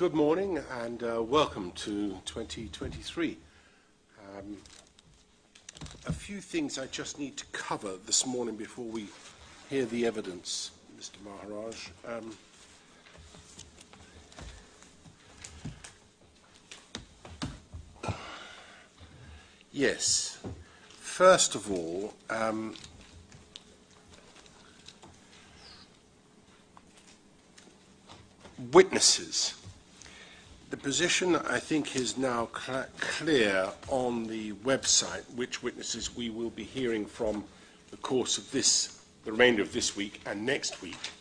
Good morning and welcome to 2023. A few things I just need to cover this morning before we hear the evidence, Mr. Maharaj. Yes, first of all, witnesses. The position, I think, is now clear on the website which witnesses we will be hearing from the course of the remainder of this week and next week.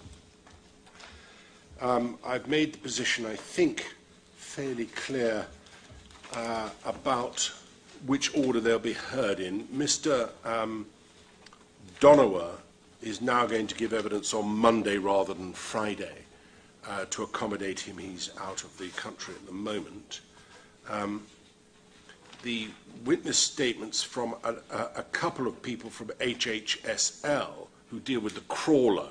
I've made the position, I think, fairly clear about which order they'll be heard in. Mr. Donowa is now going to give evidence on Monday rather than Friday. To accommodate him, he's out of the country at the moment. The witness statements from a couple of people from HHSL who deal with the crawler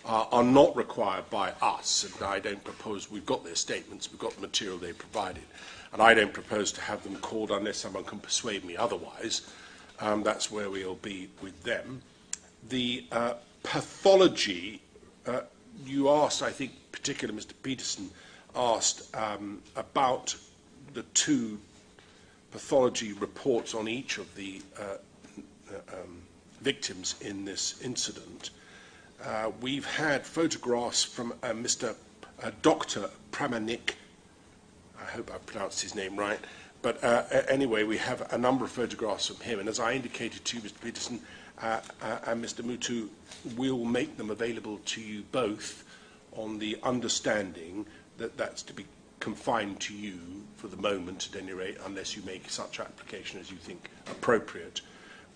are not required by us, and I don't propose, we've got their statements, we've got the material they provided, and I don't propose to have them called unless someone can persuade me otherwise. That's where we'll be with them. The pathology, you asked, I think, particularly Mr. Peterson asked about the two pathology reports on each of the victims in this incident. We've had photographs from Dr. Pramanik. I hope I pronounced his name right. But anyway, we have a number of photographs from him. And as I indicated to you, Mr. Peterson and Mr. Mutu, we'll make them available to you both on the understanding that that's to be confined to you for the moment, at any rate, unless you make such application as you think appropriate,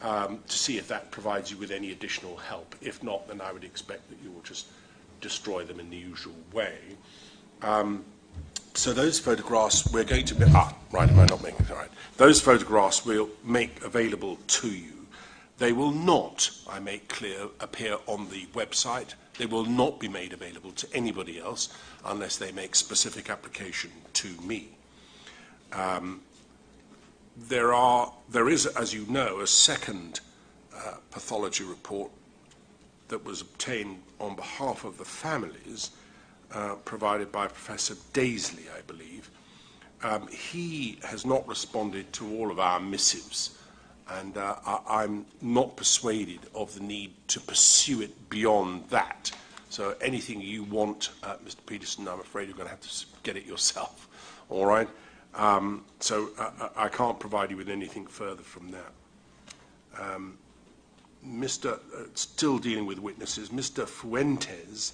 to see if that provides you with any additional help. If not, then I would expect that you will just destroy them in the usual way. So those photographs we're going to... right, am I not making it right? Those photographs we'll make available to you. They will not, I make clear, appear on the website. They will not be made available to anybody else unless they make specific application to me. There is, as you know, a second pathology report that was obtained on behalf of the families, provided by Professor Daisley, I believe. He has not responded to all of our missives, and I'm not persuaded of the need to pursue it beyond that. So anything you want, Mr. Peterson, I'm afraid you're going to have to get it yourself. All right? So I can't provide you with anything further from that. Still dealing with witnesses, Mr. Fuentes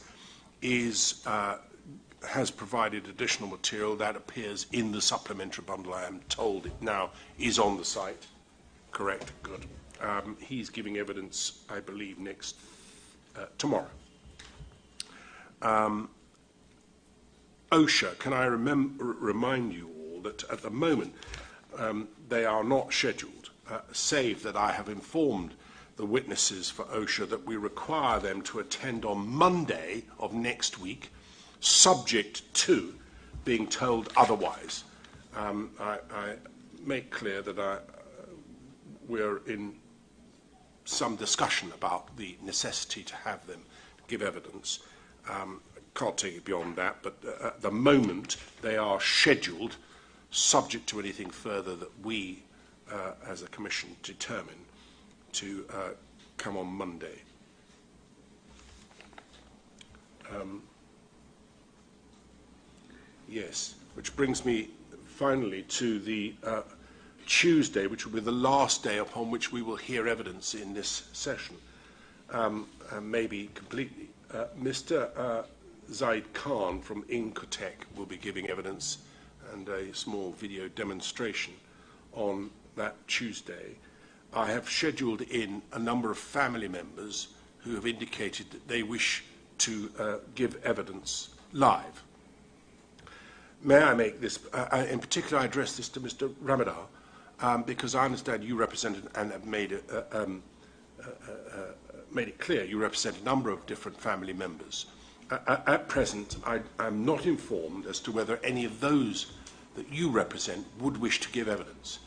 has provided additional material that appears in the supplementary bundle. I am told it now is on the site. Correct, good. He's giving evidence, I believe, tomorrow. OSHA, can I remind you all that at the moment they are not scheduled, save that I have informed the witnesses for OSHA that we require them to attend on Monday of next week, subject to being told otherwise. I make clear that we're in some discussion about the necessity to have them give evidence. Can't take it beyond that, but at the moment they are scheduled, subject to anything further that we, as a commission, determine to come on Monday. Yes, which brings me finally to the Tuesday, which will be the last day upon which we will hear evidence in this session, maybe completely. Mr. Zaid Khan from Incotec will be giving evidence and a small video demonstration on that Tuesday. I have scheduled in a number of family members who have indicated that they wish to give evidence live. May I make this, in particular I address this to Mr. Ramadar, because I understand you represented and have made it clear you represent a number of different family members. At present, I'm not informed as to whether any of those that you represent would wish to give evidence.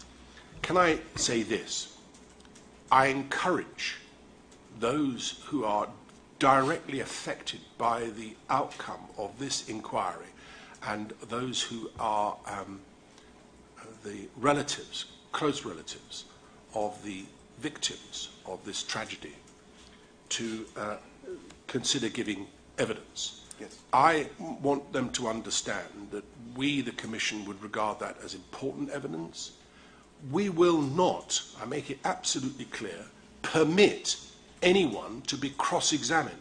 Can I say this? I encourage those who are directly affected by the outcome of this inquiry and those who are the relatives, close relatives of the victims of this tragedy to consider giving evidence. Yes. I want them to understand that we, the Commission, would regard that as important evidence. We will not, I make it absolutely clear, permit anyone to be cross-examined.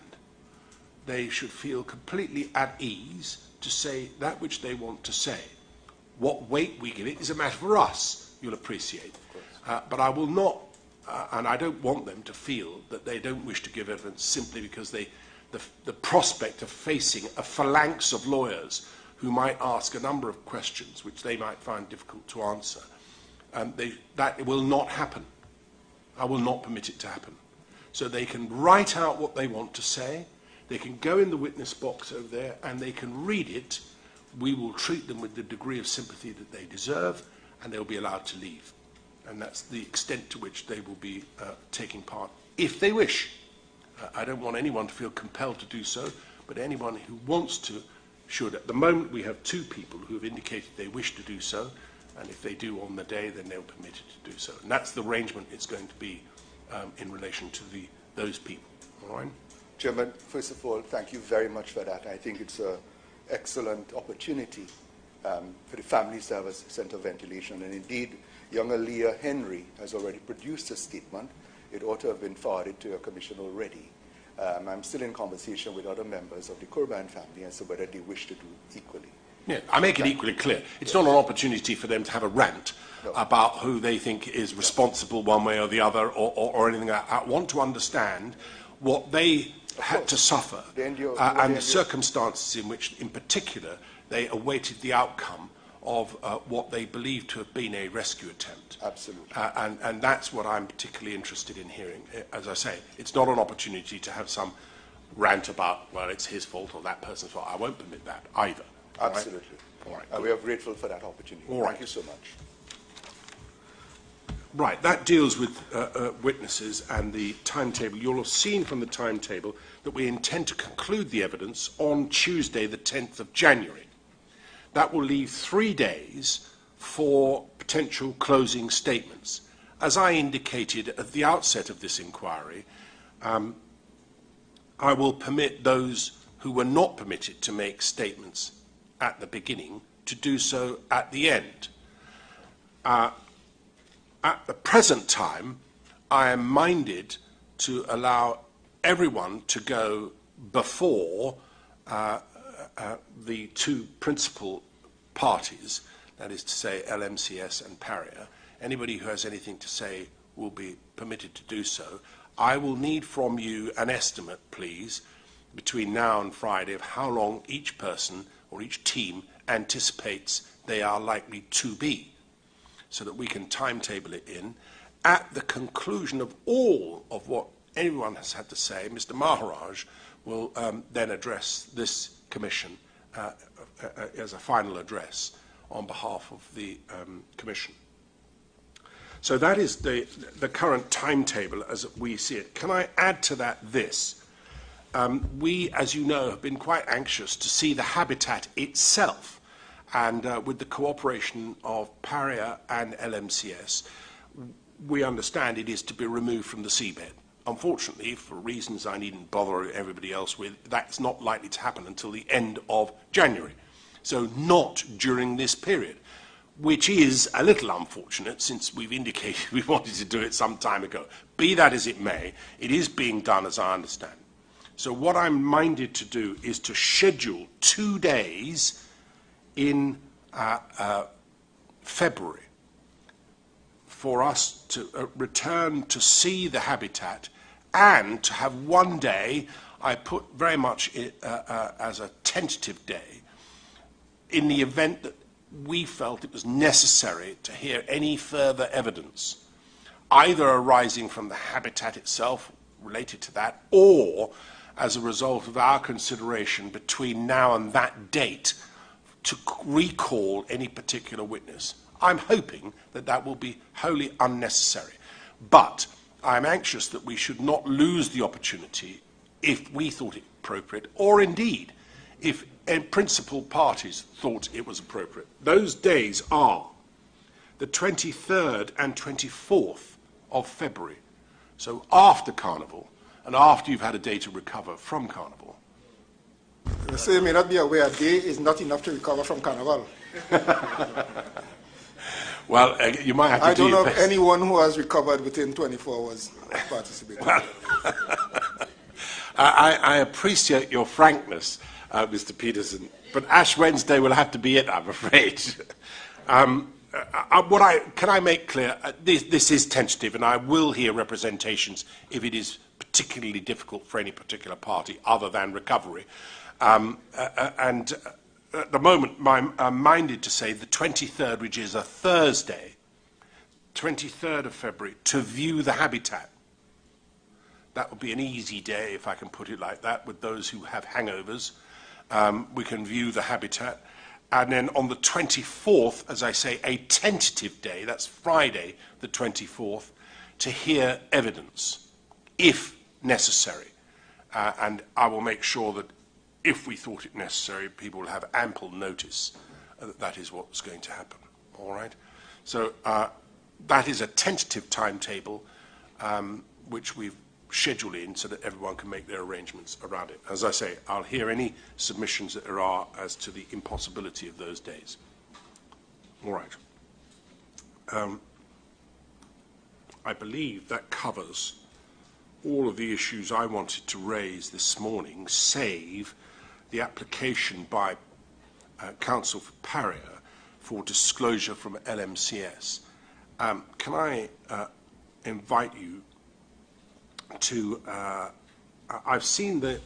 They should feel completely at ease to say that which they want to say. What weight we give it is a matter for us, you'll appreciate. But I will not, and I don't want them to feel that they don't wish to give evidence simply because the prospect of facing a phalanx of lawyers who might ask a number of questions which they might find difficult to answer. That will not happen. I will not permit it to happen. So they can write out what they want to say, they can go in the witness box over there and they can read it. We will treat them with the degree of sympathy that they deserve and they'll be allowed to leave. And that's the extent to which they will be taking part, if they wish. I don't want anyone to feel compelled to do so, but anyone who wants to should. At the moment, we have 2 people who have indicated they wish to do so, and if they do on the day, then they'll be permitted to do so. And that's the arrangement it's going to be in relation to those people. All right? Chairman, first of all, thank you very much for that. I think it's an excellent opportunity for the families to have a centre of ventilation. And indeed, younger Leah Henry has already produced a statement. It ought to have been forwarded to a commission already. I'm still in conversation with other members of the Kurban family as to whether they wish to do equally. Yeah, I make it equally clear. It's not an opportunity for them to have a rant about who they think is responsible one way or the other or anything like that. I want to understand what they had to suffer and the circumstances in which, in particular, they awaited the outcome of what they believe to have been a rescue attempt. Absolutely. And that's what I'm particularly interested in hearing. As I say, it's not an opportunity to have some rant about, well, it's his fault or that person's fault. I won't permit that either. Absolutely. All right. We are grateful for that opportunity. All right. Thank you so much. Right, that deals with witnesses and the timetable. You'll have seen from the timetable that we intend to conclude the evidence on Tuesday, the 10th of January. That will leave 3 days for potential closing statements. As I indicated at the outset of this inquiry, I will permit those who were not permitted to make statements at the beginning to do so at the end. At the present time, I am minded to allow everyone to go before the 2 principal parties, that is to say LMCS and PARIA. Anybody who has anything to say will be permitted to do so. I will need from you an estimate, please, between now and Friday of how long each person or each team anticipates they are likely to be, so that we can timetable it in. At the conclusion of all of what anyone has had to say, Mr. Maharaj will then address this commission as a final address on behalf of the commission. So that is the current timetable as we see it. Can I add to that this? We, as you know, have been quite anxious to see the habitat itself, and with the cooperation of PARIA and LMCS, we understand it is to be removed from the seabed. Unfortunately, for reasons I needn't bother everybody else with, that's not likely to happen until the end of January. So not during this period, which is a little unfortunate since we've indicated we wanted to do it some time ago. Be that as it may, it is being done as I understand. So what I'm minded to do is to schedule 2 days in February for us to return to see the habitat and to have 1 day, I put very much as a tentative day, in the event that we felt it was necessary to hear any further evidence, either arising from the habitat itself related to that or as a result of our consideration between now and that date to recall any particular witness. I'm hoping that that will be wholly unnecessary. But I'm anxious that we should not lose the opportunity, if we thought it appropriate, or indeed if principal parties thought it was appropriate. Those days are the 23rd and 24th of February, so after Carnival and after you've had a day to recover from Carnival. So you may not be aware, a day is not enough to recover from Carnival. Well, you might have to do your best. I don't know of anyone who has recovered within 24 hours of participating. Well, I appreciate your frankness, Mr. Peterson, but Ash Wednesday will have to be it, I'm afraid. Can I make clear, this is tentative, and I will hear representations if it is particularly difficult for any particular party other than recovery. And at the moment, I'm minded to say the 23rd, which is a Thursday, 23rd of February, to view the habitat. That would be an easy day, if I can put it like that, with those who have hangovers. We can view the habitat. And then on the 24th, as I say, a tentative day, that's Friday the 24th, to hear evidence, if necessary. And I will make sure that if we thought it necessary, people will have ample notice that that is what's going to happen. All right? So that is a tentative timetable which we've scheduled in so that everyone can make their arrangements around it. As I say, I'll hear any submissions that there are as to the impossibility of those days. All right. I believe that covers all of the issues I wanted to raise this morning, save the application by Council for PARIA for disclosure from LMCS. Can I invite you to, I've seen the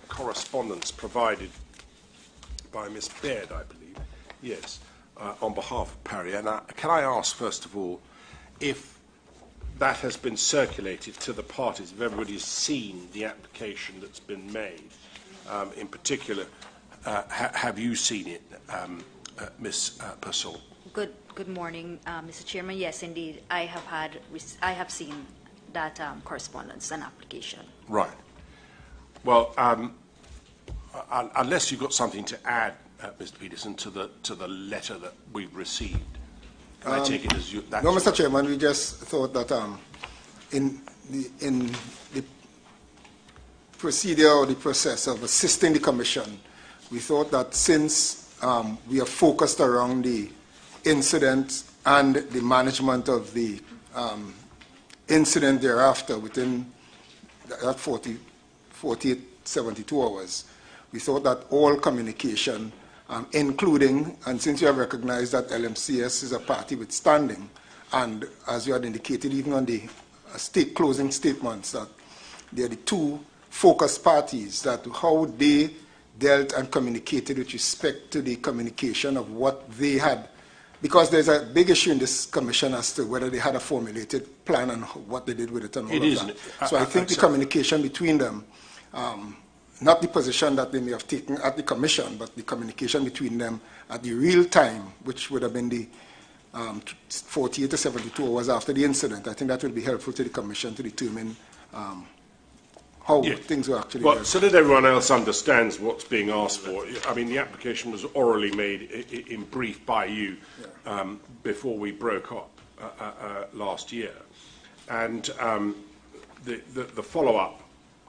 correspondence provided by Ms. Baird, I believe, yes, on behalf of PARIA. Now, can I ask, first of all, if that has been circulated to the parties, if everybody's seen the application that's been made? In particular, have you seen it, Ms. Purcell? Good morning, Mr. Chairman. Yes, indeed, I have seen that correspondence and application. Right. Well, unless you've got something to add, Mr. Peterson, to the letter that we've received, can I take it as you? No, Mr. Chairman. We just thought that in the procedure or the process of assisting the Commission, we thought that since we are focused around the incident and the management of the incident thereafter within that 48, 72 hours, we thought that all communication, including, and since you have recognized that LMCS is a party with standing, and as you had indicated even on the closing statements, that they are the two focus parties, that how they dealt and communicated with respect to the communication of what they had, because there's a big issue in this Commission as to whether they had a formulated plan and what they did with it and all of that. So I think the communication between them, not the position that they may have taken at the Commission, but the communication between them at the real time, which would have been the 48 to 72 hours after the incident. I think that will be helpful to the Commission to determine how things were actually well, so that everyone else understands what's being asked for. I mean, the application was orally made in brief by you before we broke up last year. And the follow-up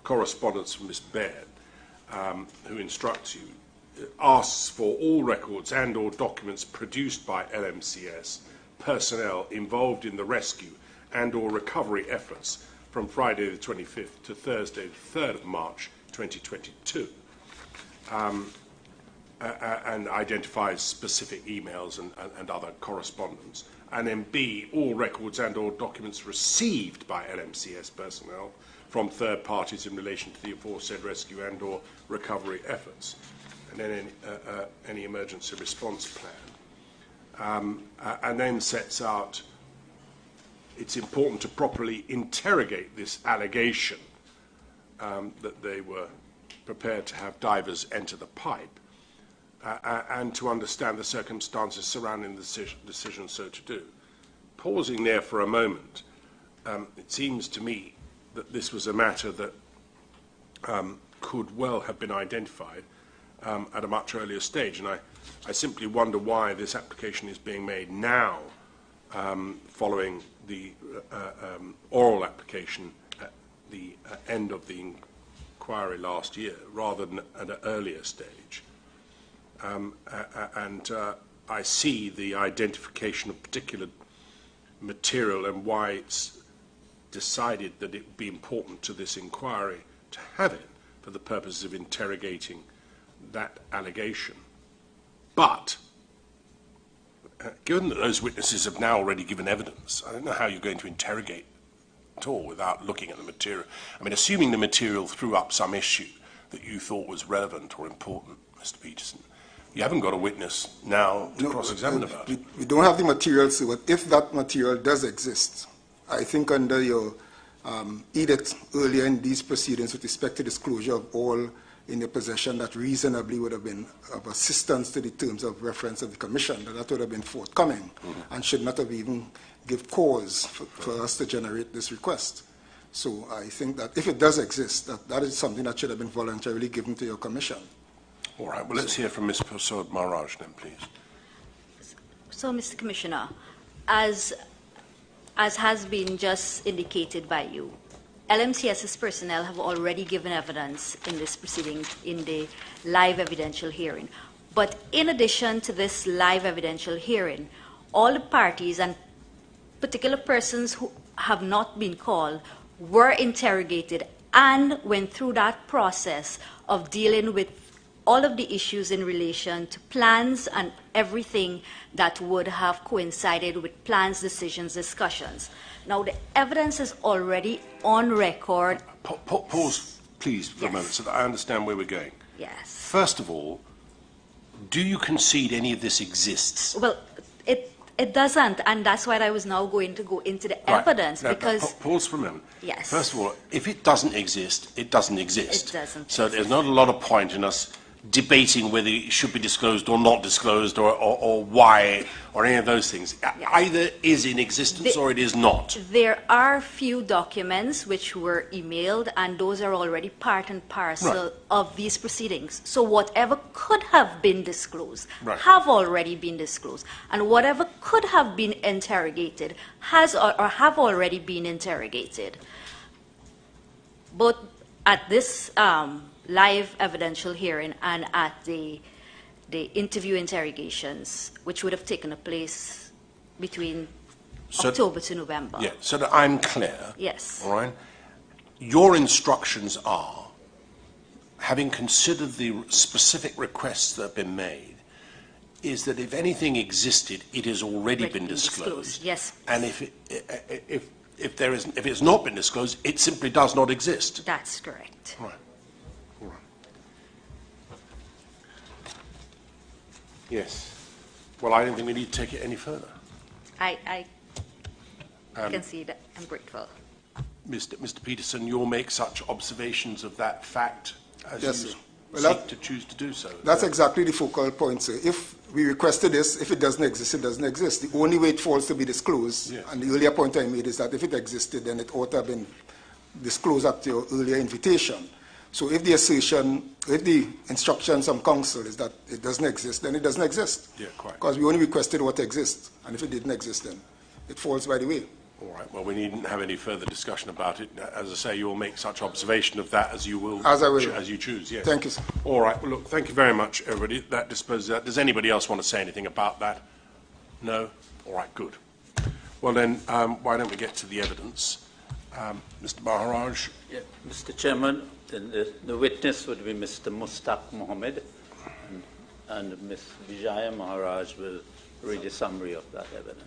correspondence from Ms. Baird, who instructs you, asks for all records and or documents produced by LMCS personnel involved in the rescue and or recovery efforts from Friday the 25th to Thursday the 3rd of March 2022, and identifies specific emails and other correspondence. And then B, all records and or documents received by LMCS personnel from third parties in relation to the aforesaid rescue and or recovery efforts. And then any emergency response plan. And then sets out it's important to properly interrogate this allegation that they were prepared to have divers enter the pipe, and to understand the circumstances surrounding the decision so to do. Pausing there for a moment, it seems to me that this was a matter that could well have been identified at a much earlier stage, and I simply wonder why this application is being made now, following the oral application at the end of the inquiry last year, rather than at an earlier stage. I see the identification of particular material and why it's decided that it would be important to this inquiry to have it for the purposes of interrogating that allegation. But given that those witnesses have now already given evidence, I don't know how you're going to interrogate at all without looking at the material. I mean, assuming the material threw up some issue that you thought was relevant or important, Mr. Peterson, you haven't got a witness now to cross-examine about it. We don't have the material, so but if that material does exist, I think under your edict earlier in these proceedings with respect to disclosure of all in your possession that reasonably would have been of assistance to the terms of reference of the Commission, that would have been forthcoming and should not have even give cause for us to generate this request. So I think that if it does exist, that is something that should have been voluntarily given to your Commission. All right, well, let's hear from Ms. Mustafa Muhammad then, please. So, Mr. Commissioner, as has been just indicated by you, LMCS's personnel have already given evidence in this proceeding in the live evidential hearing. But in addition to this live evidential hearing, all the parties and particular persons who have not been called were interrogated and went through that process of dealing with all of the issues in relation to plans and everything that would have coincided with plans, decisions, discussions. Now, the evidence is already on record. Pause, please, for a moment, so that I understand where we're going. Yes. First of all, do you concede any of this exists? Well, it doesn't, and that's why I was now going to go into the evidence, because... Pause for a moment. Yes. First of all, if it doesn't exist, it doesn't exist. It doesn't So there's not a lot of point in us debating whether it should be disclosed or not disclosed, or why, or any of those things. Yeah. Either is in existence or it is not. There are few documents which were emailed, and those are already part and parcel of these proceedings. So whatever could have been disclosed have already been disclosed, and whatever could have been interrogated has or have already been interrogated. Both at this live evidential hearing and at the interview interrogations, which would have taken place between October to November. Yeah, so that I'm clear. Yes. All right. Your instructions are, having considered the specific requests that have been made, is that if anything existed, it has already been disclosed. Yes. And if it's not been disclosed, it simply does not exist. That's correct. Right. All right. Yes. Well, I don't think we need to take it any further. I can see that. I'm grateful. Mr. Peterson, you'll make such observations of that fact as you seek to choose to do so. That's exactly the focal point, sir. If we requested this, if it doesn't exist, it doesn't exist. The only way it falls to be disclosed, and the earlier point I made is that if it existed, then it ought to have been disclosed at your earlier invitation. So if the assertion, if the instruction from counsel is that it doesn't exist, then it doesn't exist. Yeah, quite. Because we only requested what exists, and if it didn't exist, then it falls by the way. All right. Well, we needn't have any further discussion about it. As I say, you will make such observation of that as you will. As I will. As you choose, yes. Thank you, sir. All right. Well, look, thank you very much, everybody. That disposes of that. Does anybody else want to say anything about that? No? All right, good. Well, then, why don't we get to the evidence? Mr. Maharaj. Yeah, Mr. Chairman, the witness would be Mr. Mustafa Muhammad, and Ms. Vijaya Maharaj will read a summary of that evidence.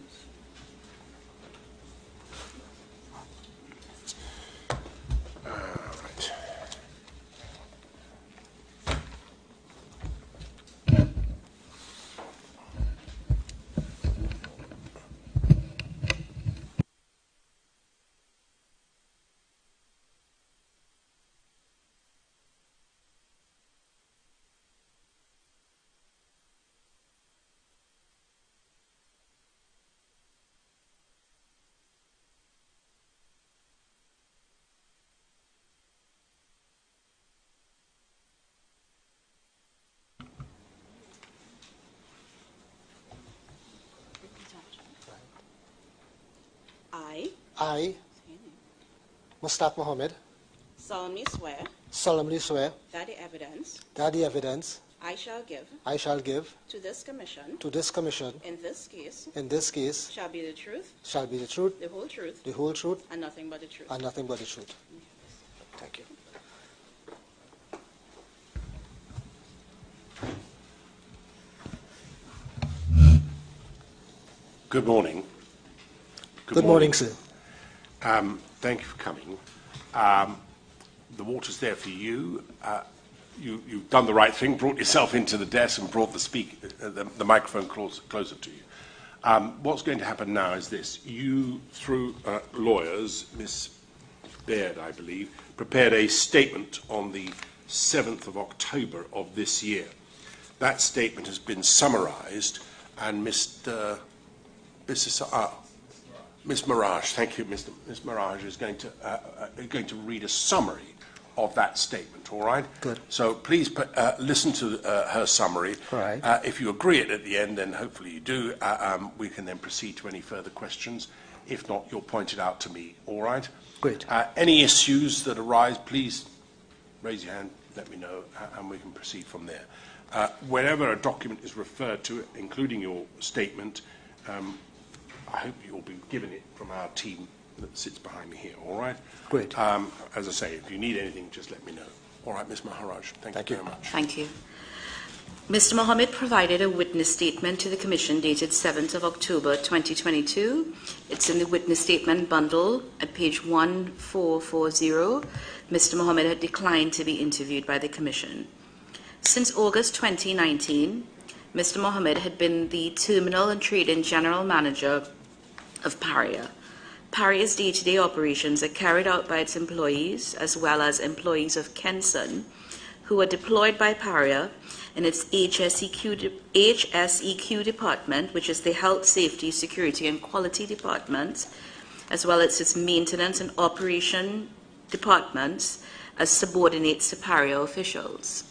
I, Mustafa Muhammad, solemnly swear that the evidence I shall give to this commission in this case shall be the truth, the whole truth, and nothing but the truth. Thank you. Good morning. Good morning, sir. Thank you for coming. The water's there for you. You've done the right thing, brought yourself into the desk and brought the microphone closer to you. What's going to happen now is this. You, through lawyers, Miss Baird, I believe, prepared a statement on the 7th of October of this year. That statement has been summarised, and Miss Mirage, thank you, Miss Mirage, is going to read a summary of that statement, all right? Good. So please listen to her summary. All right. If you agree it at the end, then hopefully you do. We can then proceed to any further questions. If not, you'll point it out to me, all right? Great. Any issues that arise, please raise your hand, let me know, and we can proceed from there. Whenever a document is referred to, including your statement, I hope you'll be given it from our team that sits behind me here, all right? Great. As I say, if you need anything, just let me know. All right, Ms. Maharaj, thank you very much. Thank you. Mr. Muhammad provided a witness statement to the Commission dated 7th of October 2022. It's in the witness statement bundle at page 1440. Mr. Muhammad had declined to be interviewed by the Commission. Since August 2019, Mr. Muhammad had been the Terminal and Trading General Manager of PARIA. PARIA's day-to-day operations are carried out by its employees as well as employees of Kenson, who are deployed by PARIA in its HSEQ department, which is the Health, Safety, Security and Quality Department, as well as its maintenance and operation departments as subordinates to PARIA officials.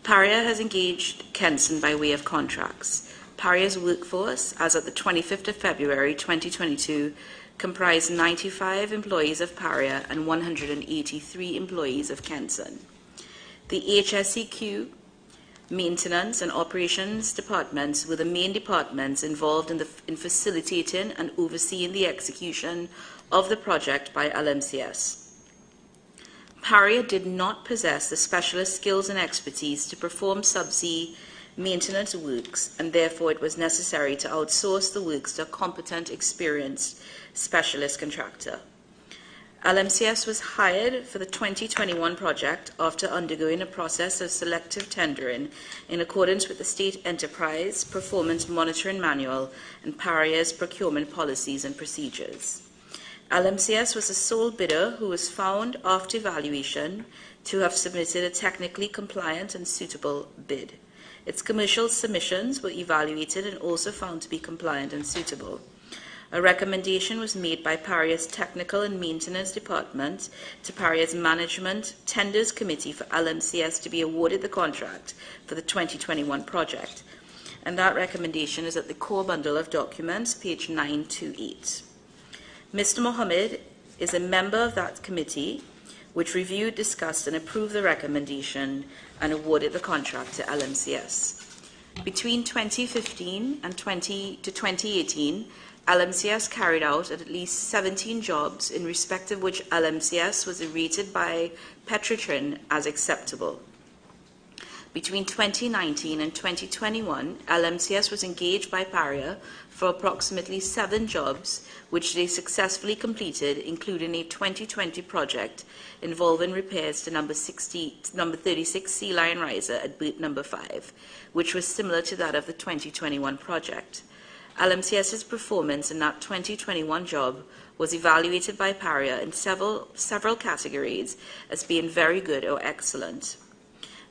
PARIA has engaged Kenson by way of contracts. PARIA's workforce, as of the 25th of February 2022, comprised 95 employees of PARIA and 183 employees of Kenson. The HSEQ, maintenance and operations departments were the main departments involved in facilitating and overseeing the execution of the project by LMCS. PARIA did not possess the specialist skills and expertise to perform subsea maintenance works, and therefore it was necessary to outsource the works to a competent, experienced specialist contractor. LMCS was hired for the 2021 project after undergoing a process of selective tendering in accordance with the State Enterprise Performance Monitoring Manual and PARIA's procurement policies and procedures. LMCS was the sole bidder who was found after evaluation to have submitted a technically compliant and suitable bid. Its commercial submissions were evaluated and also found to be compliant and suitable. A recommendation was made by PARIA's Technical and Maintenance Department to PARIA's Management Tenders Committee for LMCS to be awarded the contract for the 2021 project. And that recommendation is at the core bundle of documents, page 928. Mr. Muhammad is a member of that committee, which reviewed, discussed, and approved the recommendation and awarded the contract to LMCS. Between 2015 and 2018, LMCS carried out at least 17 jobs, in respect of which LMCS was rated by Petrotrin as acceptable. Between 2019 and 2021, LMCS was engaged by PARIA for approximately 7 jobs, which they successfully completed, including a 2020 project involving repairs to number 36 Sea Lion Riser at berth number 5, which was similar to that of the 2021 project. LMCS's performance in that 2021 job was evaluated by PARIA in several categories as being very good or excellent.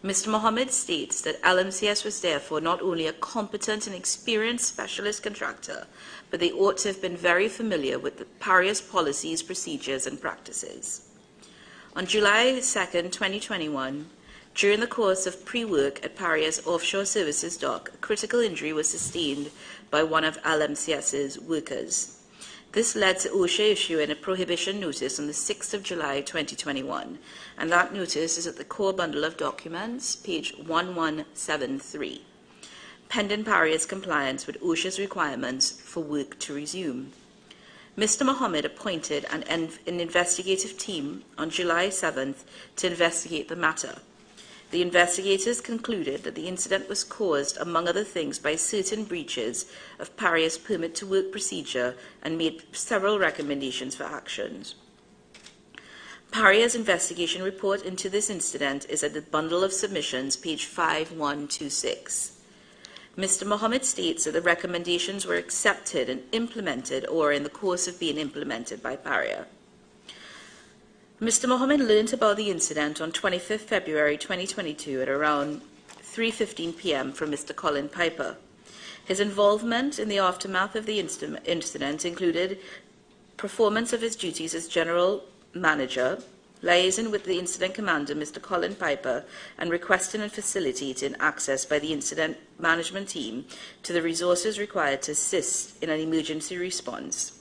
Mr. Muhammad states that LMCS was therefore not only a competent and experienced specialist contractor, but they ought to have been very familiar with the PARIA's policies, procedures, and practices. On July 2, 2021, during the course of pre-work at PARIA's offshore services dock, a critical injury was sustained by one of LMCS's workers. This led to OSHA issuing a prohibition notice on the 6th of July 2021, and that notice is at the core bundle of documents, page 1173, pending PARIA's compliance with OSHA's requirements for work to resume. Mr. Muhammad appointed an investigative team on July 7th to investigate the matter. The investigators concluded that the incident was caused, among other things, by certain breaches of PARIA's permit to work procedure and made several recommendations for actions. PARIA's investigation report into this incident is at the bundle of submissions, page 5126. Mr. Muhammad states that the recommendations were accepted and implemented or in the course of being implemented by PARIA. Mr. Muhammad learnt about the incident on 25th February 2022 at around 3:15 p.m. from Mr. Colin Piper. His involvement in the aftermath of the incident included performance of his duties as General Manager, liaison with the incident commander, Mr. Colin Piper, and requesting and facilitating access by the incident management team to the resources required to assist in an emergency response,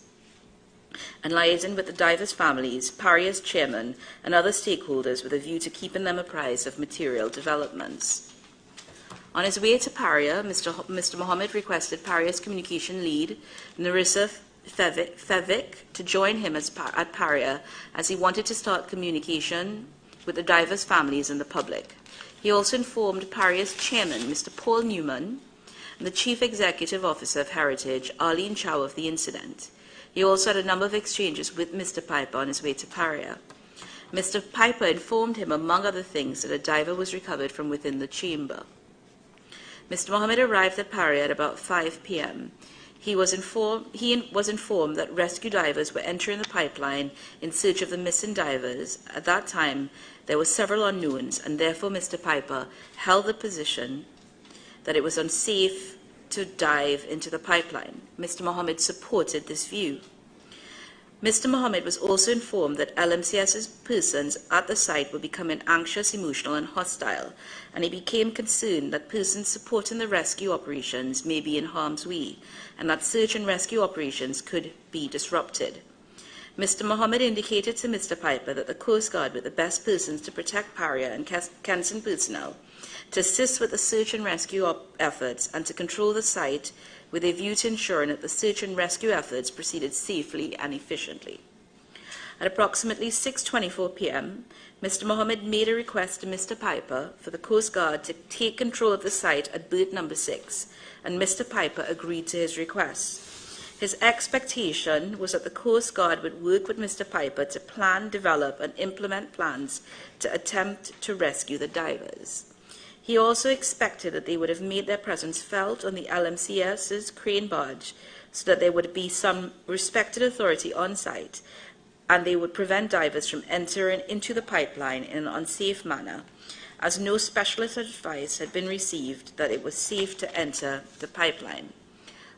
and liaising with the divers' families, PARIA's chairman, and other stakeholders with a view to keeping them apprised of material developments. On his way to PARIA, Mr. Muhammad requested PARIA's communication lead, Narissa Fevic, to join him at PARIA as he wanted to start communication with the divers' families and the public. He also informed PARIA's chairman, Mr. Paul Newman, and the Chief Executive Officer of Heritage, Arlene Chow, of the incident. He also had a number of exchanges with Mr. Piper on his way to PARIA. Mr. Piper informed him, among other things, that a diver was recovered from within the chamber. Mr. Muhammad arrived at PARIA at about 5 p.m. He was informed that rescue divers were entering the pipeline in search of the missing divers. At that time, there were several unknowns, and therefore Mr. Piper held the position that it was unsafe to dive into the pipeline. Mr. Muhammad supported this view. Mr. Muhammad was also informed that LMCS's persons at the site were becoming anxious, emotional, and hostile, and he became concerned that persons supporting the rescue operations may be in harm's way, and that search and rescue operations could be disrupted. Mr. Muhammad indicated to Mr. Piper that the Coast Guard were the best persons to protect PARIA and Kenson personnel, to assist with the search and rescue efforts, and to control the site with a view to ensuring that the search and rescue efforts proceeded safely and efficiently. At approximately 6:24 p.m., Mr. Muhammad made a request to Mr. Piper for the Coast Guard to take control of the site at berth number 6, and Mr. Piper agreed to his request. His expectation was that the Coast Guard would work with Mr. Piper to plan, develop, and implement plans to attempt to rescue the divers. He also expected that they would have made their presence felt on the LMCS's crane barge so that there would be some respected authority on site, and they would prevent divers from entering into the pipeline in an unsafe manner, as no specialist advice had been received that it was safe to enter the pipeline.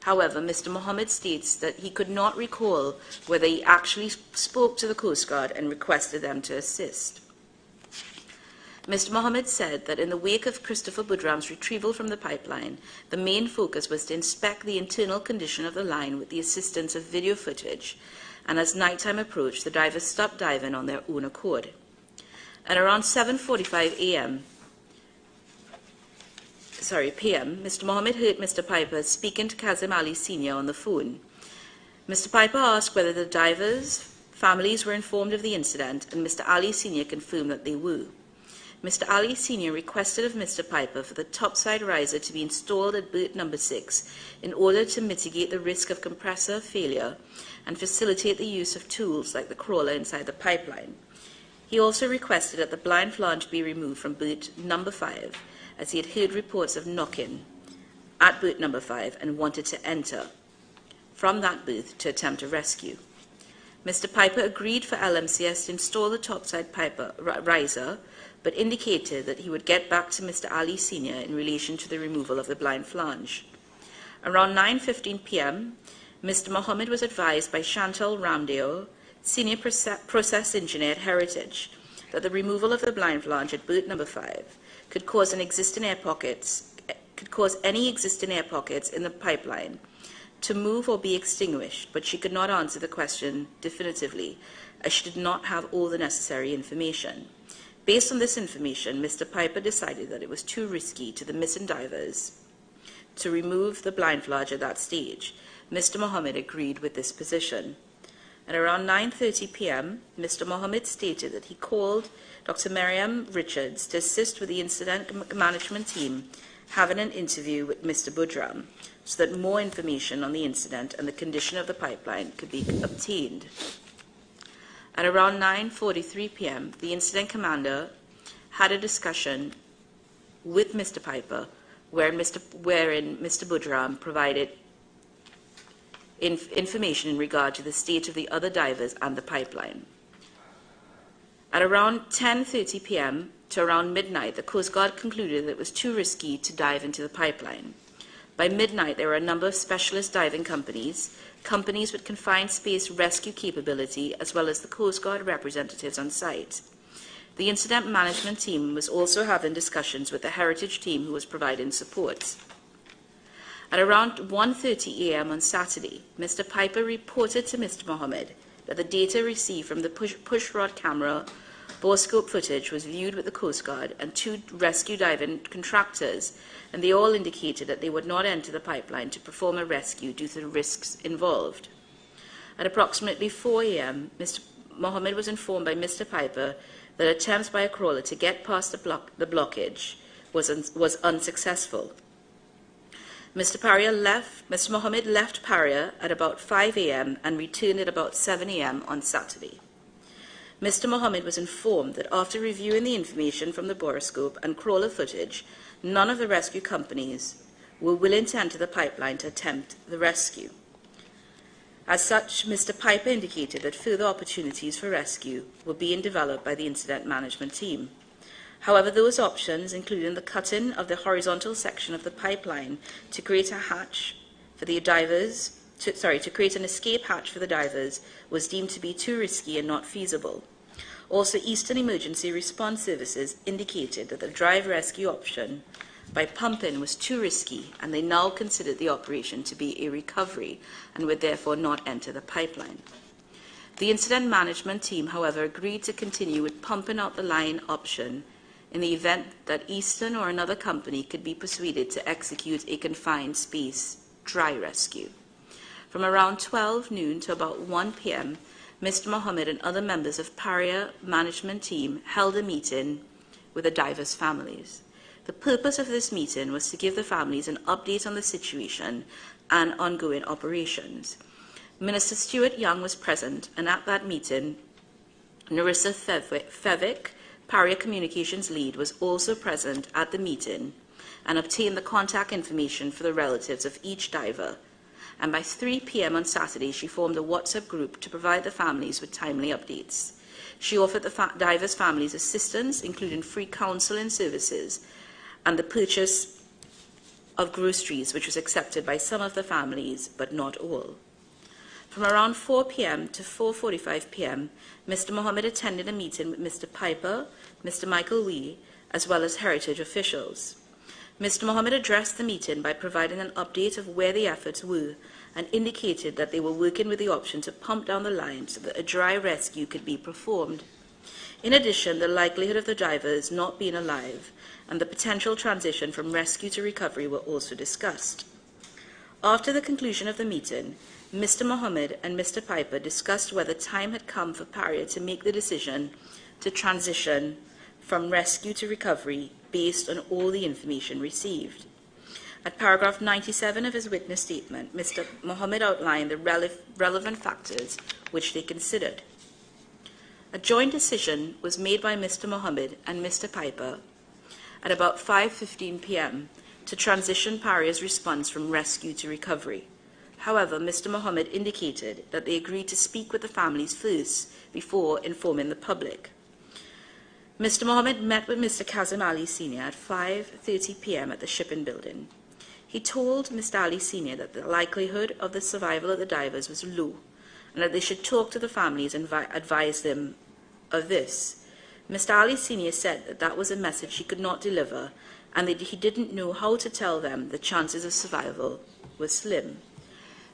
However, Mr. Muhammad states that he could not recall whether he actually spoke to the Coast Guard and requested them to assist. Mr. Muhammad said that in the wake of Christopher Budram's retrieval from the pipeline, the main focus was to inspect the internal condition of the line with the assistance of video footage, and as nighttime approached, the divers stopped diving on their own accord. At around 7:45 p.m., Mr. Muhammad heard Mr. Piper speaking to Kazim Ali Sr. on the phone. Mr. Piper asked whether the divers' families were informed of the incident, and Mr. Ali Sr. confirmed that they were. Mr. Ali Sr. requested of Mr. Piper for the topside riser to be installed at berth number 6 in order to mitigate the risk of compressor failure and facilitate the use of tools like the crawler inside the pipeline. He also requested that the blind flange be removed from berth number 5, as he had heard reports of knocking at berth number 5 and wanted to enter from that berth to attempt a rescue. Mr. Piper agreed for LMCS to install the topside riser, but indicated that he would get back to Mr. Ali Sr. in relation to the removal of the blind flange. Around 9:15 p.m., Mr. Muhammad was advised by Chantal Ramdeo, Senior Process Engineer at Heritage, that the removal of the blind flange at berth number 5 could cause any existing air pockets in the pipeline to move or be extinguished, but she could not answer the question definitively, as she did not have all the necessary information. Based on this information, Mr. Piper decided that it was too risky to the missing divers to remove the blind flag at that stage. Mr. Muhammad agreed with this position. At around 9:30 p.m., Mr. Muhammad stated that he called Dr. Miriam Richards to assist with the incident management team having an interview with Mr. Budram so that more information on the incident and the condition of the pipeline could be obtained. At around 9:43 p.m., the incident commander had a discussion with Mr. Piper wherein Mr. Budram provided information in regard to the state of the other divers and the pipeline. At around 10:30 p.m. to around midnight, the Coast Guard concluded that it was too risky to dive into the pipeline. By midnight, there were a number of specialist diving companies, companies with confined space rescue capability, as well as the Coast Guard representatives on site. The incident management team was also having discussions with the heritage team who was providing support. At around 1:30 a.m. on Saturday, Mr. Piper reported to Mr. Muhammad that the data received from the pushrod camera borescope footage was viewed with the Coast Guard and 2 rescue diving contractors, and they all indicated that they would not enter the pipeline to perform a rescue due to the risks involved. At approximately 4 a.m., Mr. Muhammad was informed by Mr. Piper that attempts by a crawler to get past the blockage was unsuccessful. Mr. Muhammad left PARIA at about 5 a.m. and returned at about 7 a.m. on Saturday. Mr. Muhammad was informed that after reviewing the information from the borescope and crawler footage, none of the rescue companies were willing to enter the pipeline to attempt the rescue. As such, Mr. Piper indicated that further opportunities for rescue were being developed by the incident management team. However, those options, including the cutting of the horizontal section of the pipeline to create a hatch for the divers, to create an escape hatch for the divers, was deemed to be too risky and not feasible. Also, Eastern Emergency Response Services indicated that the drive rescue option by pumping was too risky, and they now considered the operation to be a recovery and would therefore not enter the pipeline. The incident management team, however, agreed to continue with pumping out the line option in the event that Eastern or another company could be persuaded to execute a confined space dry rescue. From around 12 noon to about 1 p.m., Mr. Muhammad and other members of PARIA management team held a meeting with the divers' families. The purpose of this meeting was to give the families an update on the situation and ongoing operations. Minister Stuart Young was present, and at that meeting, Narissa Fevic, PARIA Communications Lead, was also present at the meeting and obtained the contact information for the relatives of each diver. And by 3 p.m. on Saturday, she formed a WhatsApp group to provide the families with timely updates. She offered the divers' families assistance, including free counseling services and the purchase of groceries, which was accepted by some of the families, but not all. From around 4 p.m. to 4:45 p.m., Mr. Muhammad attended a meeting with Mr. Piper, Mr. Michael Wee, as well as heritage officials. Mr. Muhammad addressed the meeting by providing an update of where the efforts were and indicated that they were working with the option to pump down the line so that a dry rescue could be performed. In addition, the likelihood of the divers not being alive and the potential transition from rescue to recovery were also discussed. After the conclusion of the meeting, Mr. Muhammad and Mr. Piper discussed whether time had come for PARIA to make the decision to transition from rescue to recovery based on all the information received. At paragraph 97 of his witness statement, Mr. Muhammad outlined the relevant factors which they considered. A joint decision was made by Mr. Muhammad and Mr. Piper at about 5:15 p.m. to transition PARIA's response from rescue to recovery. However, Mr. Muhammad indicated that they agreed to speak with the families first before informing the public. Mr. Muhammad met with Mr. Kazim Ali Sr. at 5:30 p.m. at the shipping building. He told Mr. Ali Sr. that the likelihood of the survival of the divers was low and that they should talk to the families and advise them of this. Mr. Ali Sr. said that that was a message he could not deliver and that he didn't know how to tell them the chances of survival were slim.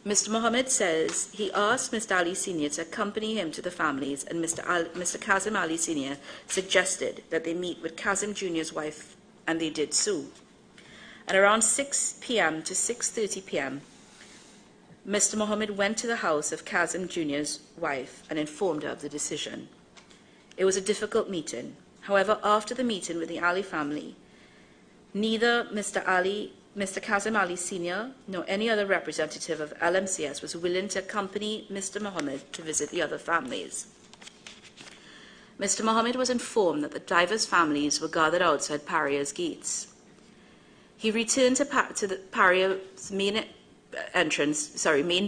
Mr. Muhammad says he asked Mr. Ali Sr. to accompany him to the families, and Mr. Kazim Ali Sr. suggested that they meet with Kazim Jr.'s wife, and they did so. At around 6 p.m. to 6:30 p.m., Mr. Muhammad went to the house of Kazim Jr.'s wife and informed her of the decision. It was a difficult meeting. However, after the meeting with the Ali family, neither Mr. Kazim Ali Sr. nor any other representative of LMCS was willing to accompany Mr. Muhammad to visit the other families. Mr. Muhammad was informed that the divers' families were gathered outside PARIA's gates. He returned to the PARIA's main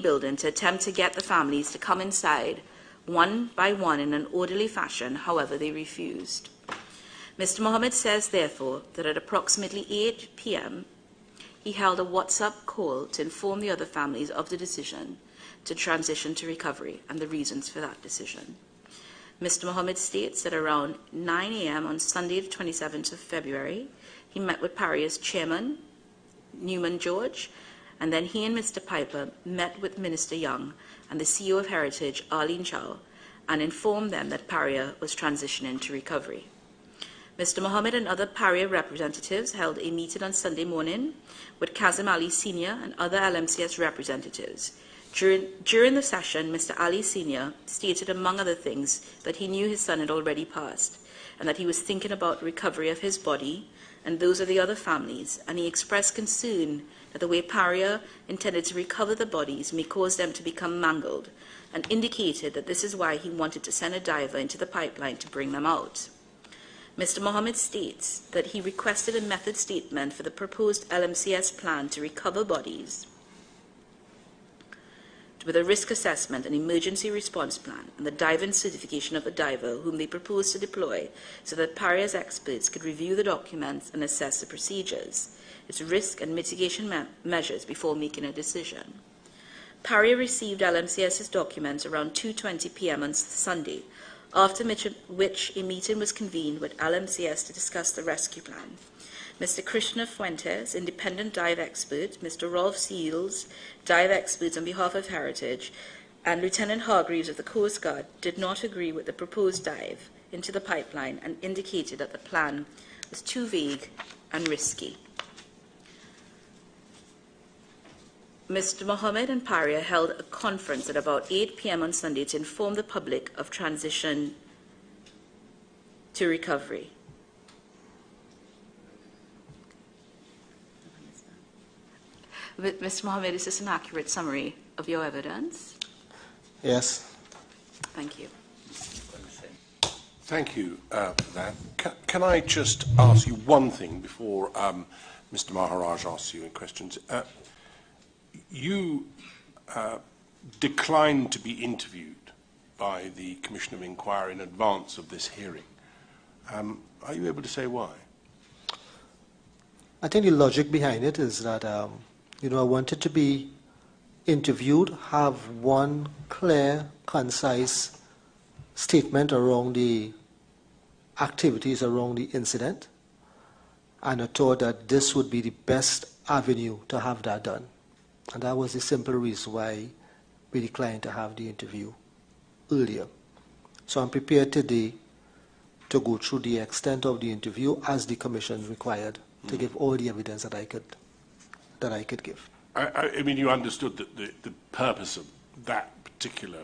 building to attempt to get the families to come inside one by one in an orderly fashion. However, they refused. Mr. Muhammad says, therefore, that at approximately 8 p.m., he held a WhatsApp call to inform the other families of the decision to transition to recovery and the reasons for that decision. Mr. Muhammad states that around 9 a.m. on Sunday, the 27th of February, he met with PARIA's chairman, Newman George, and then he and Mr. Piper met with Minister Young and the CEO of Heritage, Arlene Chow, and informed them that PARIA was transitioning to recovery. Mr. Muhammad and other PARIA representatives held a meeting on Sunday morning with Kazim Ali Sr. and other LMCS representatives. During the session, Mr. Ali Sr. stated, among other things, that he knew his son had already passed and that he was thinking about the recovery of his body and those of the other families, and he expressed concern that the way PARIA intended to recover the bodies may cause them to become mangled, and indicated that this is why he wanted to send a diver into the pipeline to bring them out. Mr. Muhammad states that he requested a method statement for the proposed LMCS plan to recover bodies with a risk assessment and emergency response plan and the diving certification of the diver whom they proposed to deploy so that PARIA's experts could review the documents and assess the procedures, its risk and mitigation measures before making a decision. PARIA received LMCS's documents around 2:20 p.m. on Sunday, after which a meeting was convened with LMCS to discuss the rescue plan. Mr. Krishna Fuentes, independent dive expert, Mr. Rolf Seals, dive experts on behalf of Heritage, and Lieutenant Hargreaves of the Coast Guard did not agree with the proposed dive into the pipeline and indicated that the plan was too vague and risky. Mr. Muhammad and PARIA held a conference at about 8 p.m. on Sunday to inform the public of transition to recovery. Mr. Muhammad, is this an accurate summary of your evidence? Yes. Thank you. Thank you for that. Can I just ask you one thing before Mr. Maharaj asks you any questions? You declined to be interviewed by the Commission of Inquiry in advance of this hearing. Are you able to say why? I think the logic behind it is that, I wanted to be interviewed, have one clear, concise statement around the activities around the incident, and I thought that this would be the best avenue to have that done. And that was the simple reason why we declined to have the interview earlier. So I'm prepared today to go through the extent of the interview as the Commission required to give all the evidence that I could give. I mean, you understood that the purpose of that particular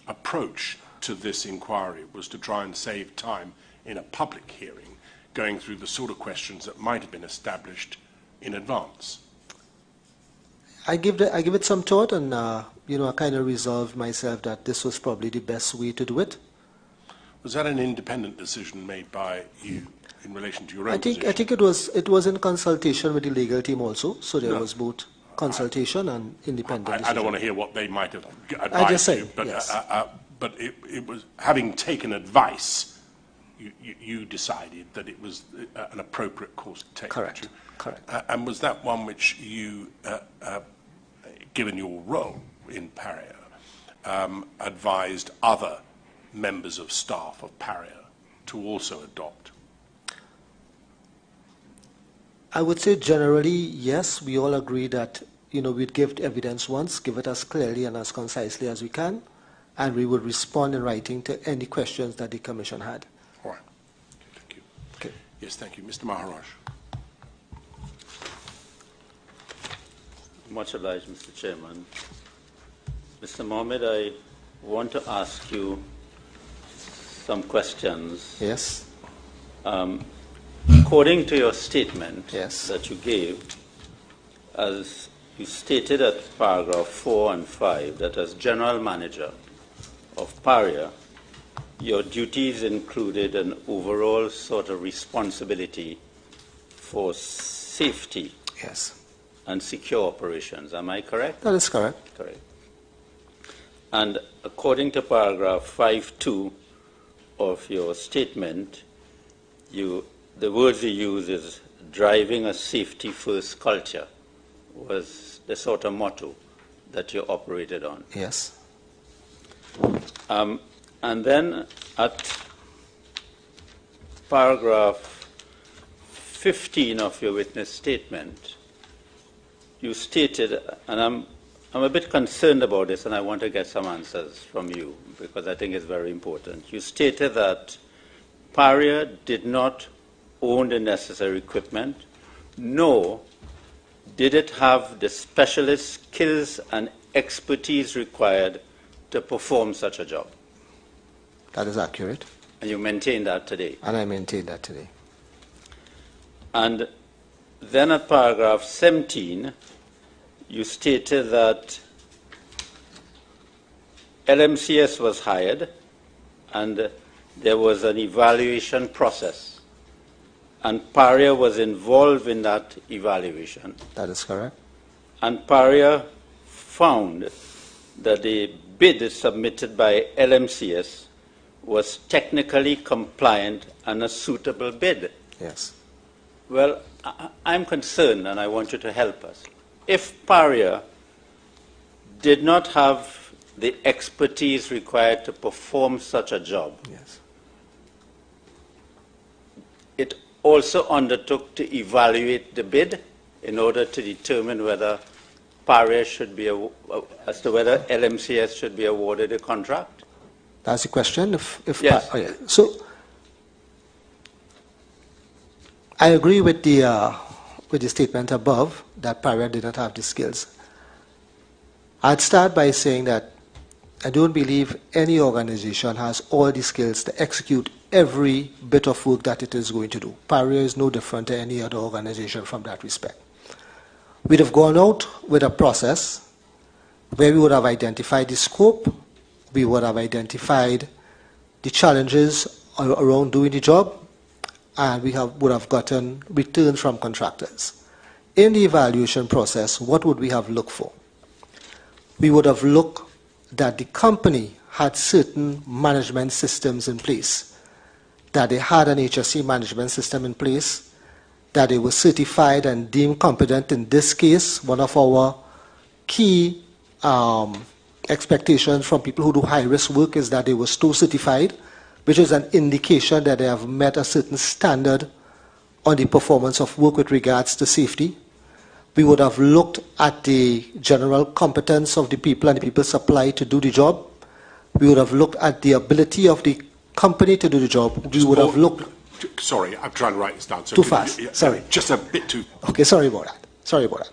approach to this inquiry was to try and save time in a public hearing, going through the sort of questions that might have been established in advance. I give it some thought, and I kind of resolved myself that this was probably the best way to do it. Was that an independent decision made by you in relation to your own position? I think it was in consultation with the legal team also, so there was both consultation and independent decision. I don't want to hear what they might have advised I just say, you, but, yes. But it was, having taken advice, you decided that it was an appropriate course to take. Correct. And was that one which you, given your role in PARIA, advised other members of staff of PARIA to also adopt? I would say generally, yes, we all agree that we'd give evidence once, give it as clearly and as concisely as we can, and we would respond in writing to any questions that the Commission had. All right. Thank you. Okay. Yes, thank you. Mr. Maharaj. Much obliged, Mr. Chairman. Mr. Mohammed, I want to ask you some questions. Yes. According to your statement that you gave, as you stated at paragraph 4 and 5, that as General Manager of PARIA, your duties included an overall sort of responsibility for safety and secure operations. Am I correct? That is correct. Correct. And according to paragraph 5.2 of your statement, the words you use is driving a safety-first culture was the sort of motto that you operated on. Yes. And then at paragraph 15 of your witness statement, you stated, and I'm a bit concerned about this and I want to get some answers from you because I think it's very important. You stated that PARIA did not own the necessary equipment, nor did it have the specialist skills and expertise required to perform such a job. That is accurate. And you maintain that today. And I maintain that today. And then at paragraph 17, you stated that LMCS was hired and there was an evaluation process. And PARIA was involved in that evaluation. That is correct. And PARIA found that the bid submitted by LMCS was technically compliant and a suitable bid. Yes. Well, I'm concerned, and I want you to help us. If PARIA did not have the expertise required to perform such a job, it also undertook to evaluate the bid in order to determine whether PARIA should be, as to whether LMCS should be awarded a contract? That's the question. Yes. So I agree with the statement above that PARIA did not have the skills. I'd start by saying that I don't believe any organization has all the skills to execute every bit of work that it is going to do. PARIA is no different to any other organization from that respect. We'd have gone out with a process where we would have identified the scope, we would have identified the challenges around doing the job, and we would have gotten returns from contractors. In the evaluation process, what would we have looked for? We would have looked that the company had certain management systems in place, that they had an HSE management system in place, that they were certified and deemed competent. In this case, one of our key expectations from people who do high-risk work is that they were STOW certified, which is an indication that they have met a certain standard on the performance of work with regards to safety. We would have looked at the general competence of the people and the people supplied to do the job. We would have looked at the ability of the company to do the job. We would have looked... Sorry, I'm trying to write this down. So too fast, sorry. Just a bit too... Okay, sorry about that.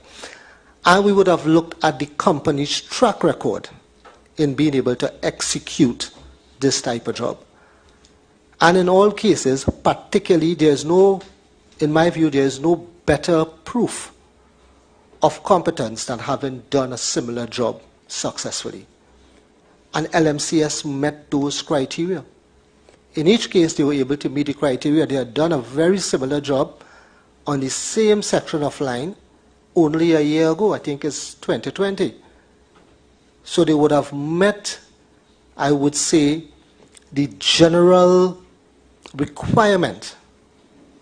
And we would have looked at the company's track record in being able to execute this type of job. And in all cases, particularly, in my view, there is no better proof of competence than having done a similar job successfully. And LMCS met those criteria. In each case, they were able to meet the criteria. They had done a very similar job on the same section of line only a year ago, I think it's 2020. So they would have met, I would say, the general requirement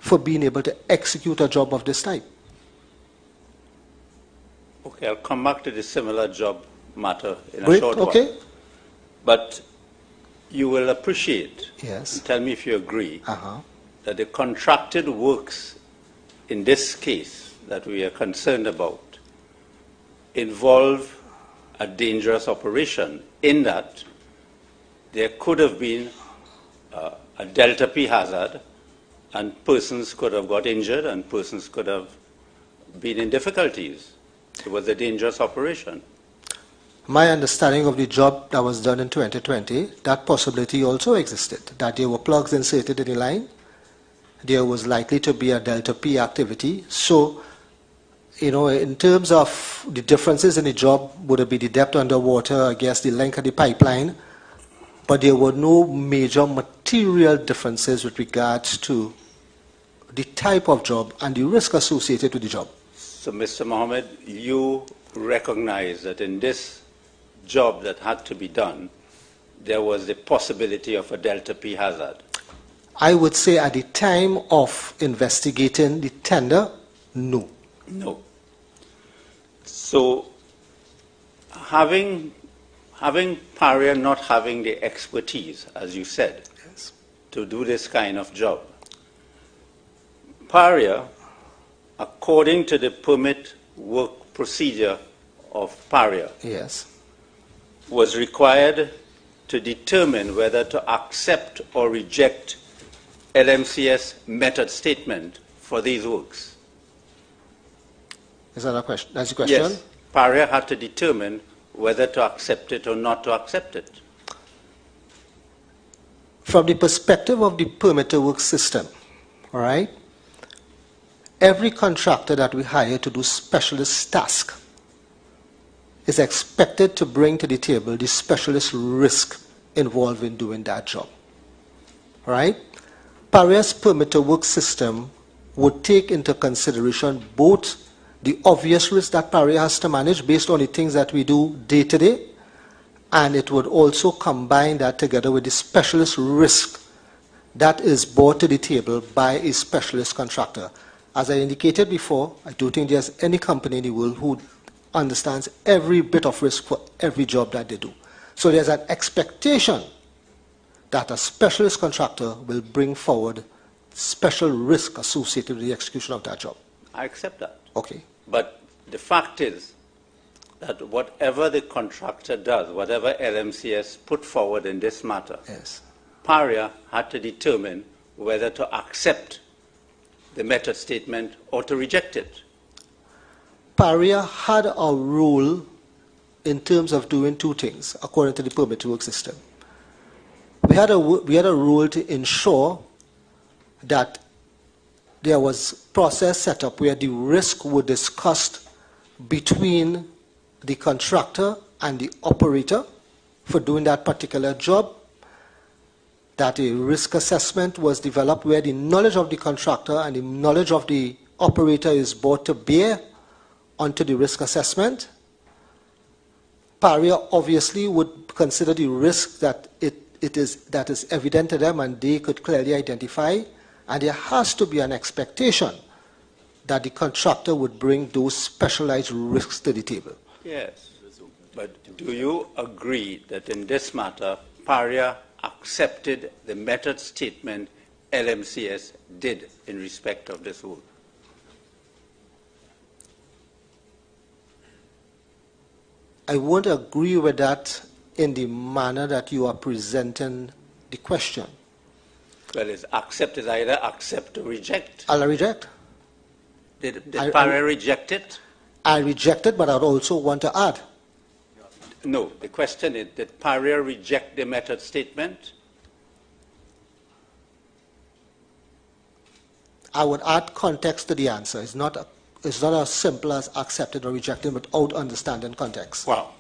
for being able to execute a job of this type. Okay, I'll come back to the similar job matter in Great, a short while. But you will appreciate, and tell me if you agree, that the contracted works in this case that we are concerned about involve a dangerous operation in that there could have been a delta P hazard and persons could have got injured and persons could have been in difficulties. It was a dangerous operation. My understanding of the job that was done in 2020, that possibility also existed, that there were plugs inserted in the line, there was likely to be a delta P activity. So, in terms of the differences in the job, would it be the depth underwater, I guess the length of the pipeline, but there were no major material differences with regards to the type of job and the risk associated with the job. So, Mr. Muhammad, you recognize that in this job that had to be done, there was the possibility of a delta P hazard? I would say at the time of investigating the tender, no. No. So, having PARIA not having the expertise, as you said, yes, to do this kind of job, PARIA, according to the permit work procedure of PARIA, yes, was required to determine whether to accept or reject LMCS method statement for these works. Is that a question? That's the question? Yes. PARIA had to determine whether to accept it or not to accept it. From the perspective of the permitted work system, all right, every contractor that we hire to do specialist task is expected to bring to the table the specialist risk involved in doing that job. All right? PARIA's permitted work system would take into consideration both the obvious risk that PARIA has to manage based on the things that we do day to day, and it would also combine that together with the specialist risk that is brought to the table by a specialist contractor. As I indicated before, I don't think there's any company in the world who understands every bit of risk for every job that they do. So there's an expectation that a specialist contractor will bring forward special risk associated with the execution of that job. I accept that. Okay. But the fact is that whatever the contractor does, whatever LMCS put forward in this matter, yes, PARIA had to determine whether to accept the method statement or to reject it. PARIA had a role in terms of doing two things, according to the permit work system. We had a role to ensure that there was process set up where the risk was discussed between the contractor and the operator for doing that particular job, that a risk assessment was developed where the knowledge of the contractor and the knowledge of the operator is brought to bear onto the risk assessment. PARIA obviously would consider the risk that is evident to them and they could clearly identify, and there has to be an expectation that the contractor would bring those specialized risks to the table. Yes, but do you agree that in this matter, PARIA accepted the method statement LMCS did in respect of this work? I won't agree with that in the manner that you are presenting the question. Well, it's accept is either accept or reject. I'll reject. Did PARIA reject it? I reject it, but I'd also want to add. No, the question is, did PARIA reject the method statement? I would add context to the answer. It's not as simple as accepted or rejected without understanding context. Well,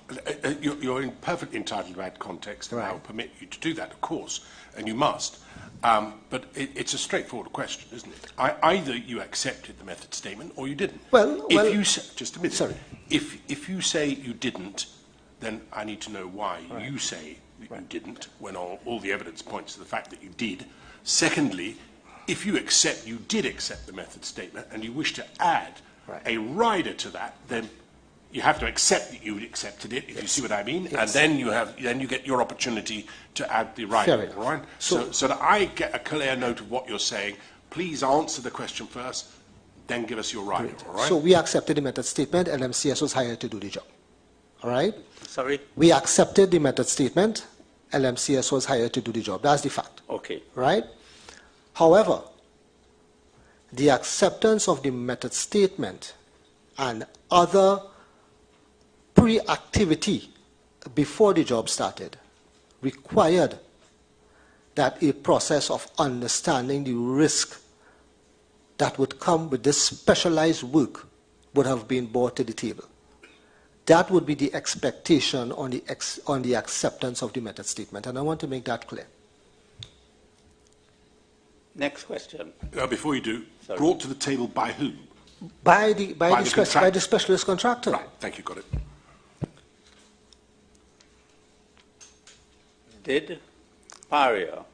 you're perfectly entitled to add context, and right. I will permit you to do that, of course, and you must. But it's a straightforward question, isn't it? Either you accepted the method statement or you didn't. Just a minute. Sorry. If you say you didn't, then I need to know why right. you say that right. you didn't, when all the evidence points to the fact that you did. Secondly, if you did accept the method statement and you wish to add right. a rider to that, then you have to accept that you accepted it, if yes. you see what I mean, yes. and then you get your opportunity to add the rider. All right? So that I get a clear note of what you're saying, please answer the question first, then give us your writing, Great. all right? So we accepted the method statement. LMCS was hired to do the job. All right? Sorry? We accepted the method statement. LMCS was hired to do the job. That's the fact. Okay. Right? However, the acceptance of the method statement and other pre-activity before the job started required that a process of understanding the risk that would come with this specialized work would have been brought to the table. That would be the expectation on the acceptance of the method statement, and I want to make that clear. Next question. Before you do, Sorry. brought to the table by whom? By the specialist contractor. Right, thank you, got it. Did PARIA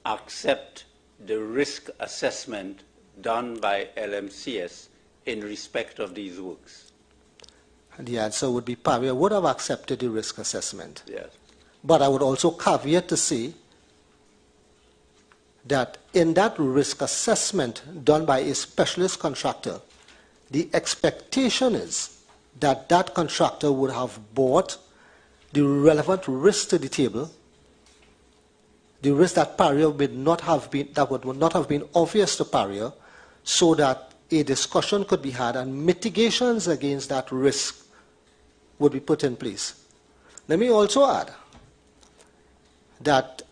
accept the risk assessment done by LMCS in respect of these works? And the answer would be PARIA would have accepted the risk assessment. Yes. But I would also caveat to say that in that risk assessment done by a specialist contractor, the expectation is that that contractor would have brought the relevant risk to the table, the risk that PARIA would not have been obvious to PARIA, so that a discussion could be had and mitigations against that risk would be put in place. Let me also add that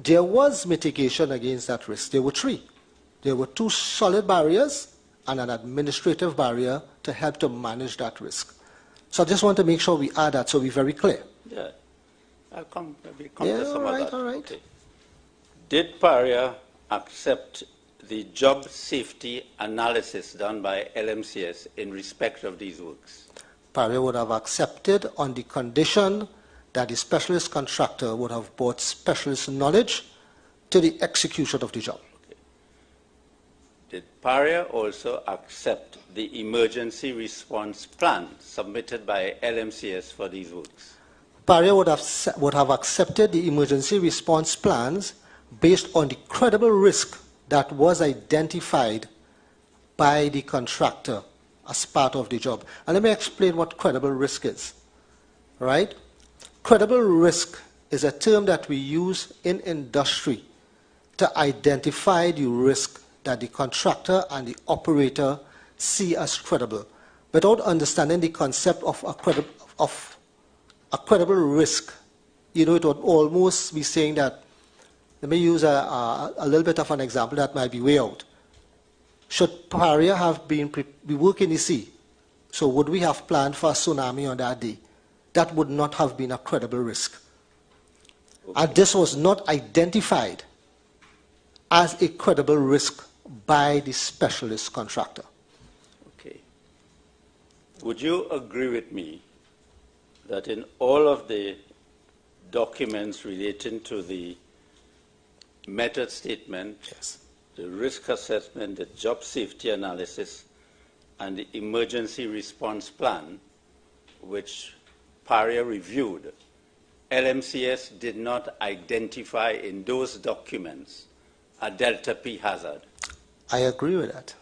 there was mitigation against that risk. There were three. There were two solid barriers and an administrative barrier to help to manage that risk. So I just want to make sure we add that so we're very clear. Yeah. I'll come to some of that. All right. Okay. Did PARIA accept the job safety analysis done by LMCS in respect of these works? PARIA would have accepted on the condition that the specialist contractor would have brought specialist knowledge to the execution of the job. Okay. Did PARIA also accept the emergency response plan submitted by LMCS for these works? PARIA would have accepted the emergency response plans based on the credible risk that was identified by the contractor as part of the job. And let me explain what credible risk is. Right? Credible risk is a term that we use in industry to identify the risk that the contractor and the operator see as credible, without understanding the concept of a credible risk. You know, it would almost be saying that, let me use a little bit of an example that might be way out. Should PARIA have been we work in the sea, so would we have planned for a tsunami on that day? That would not have been a credible risk. Okay. And this was not identified as a credible risk by the specialist contractor. Okay. Would you agree with me that in all of the documents relating to the method statement, yes, the risk assessment, the job safety analysis, and the emergency response plan, which PARIA reviewed, LMCS did not identify in those documents a delta P hazard? I agree with that.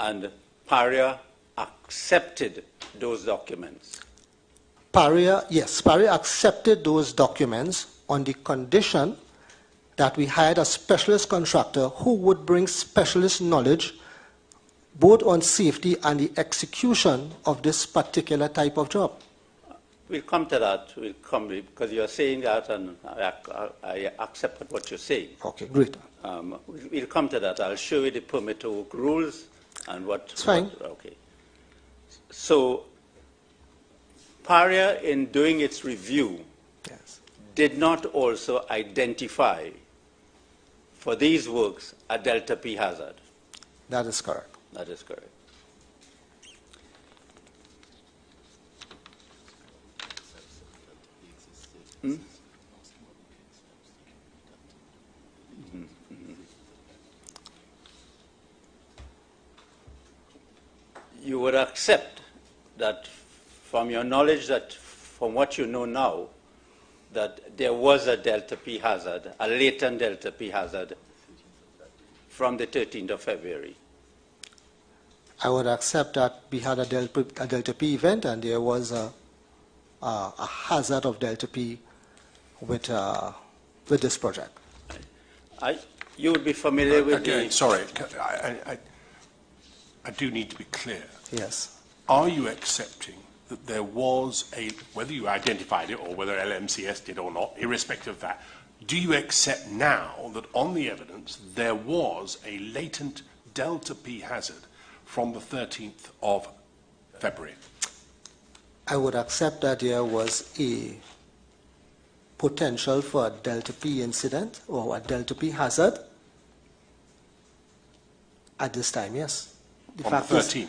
And PARIA accepted those documents? Yes, PARIA accepted those documents on the condition that we hired a specialist contractor who would bring specialist knowledge both on safety and the execution of this particular type of job. We'll come to that. We'll come, because you're saying that, and I accept what you're saying. Okay, great. We'll come to that. I'll show you the permit to work rules and what. It's fine. Okay. So, PARIA, in doing its review, yes, did not also identify for these works a delta P hazard. That is correct. That is correct. Hmm? You would accept that from your knowledge, that from what you know now, that there was a delta P hazard, a latent delta P hazard from the 13th of February. I would accept that we had a Delta P event and there was a hazard of Delta P with this project. You would be familiar with again, sorry, I do need to be clear. Yes. Are you accepting that there was whether you identified it or whether LMCS did or not, irrespective of that, do you accept now that on the evidence there was a latent Delta P hazard from the 13th of February? I would accept that there was a potential for a Delta P incident or a Delta P hazard at this time, yes. From the 13th?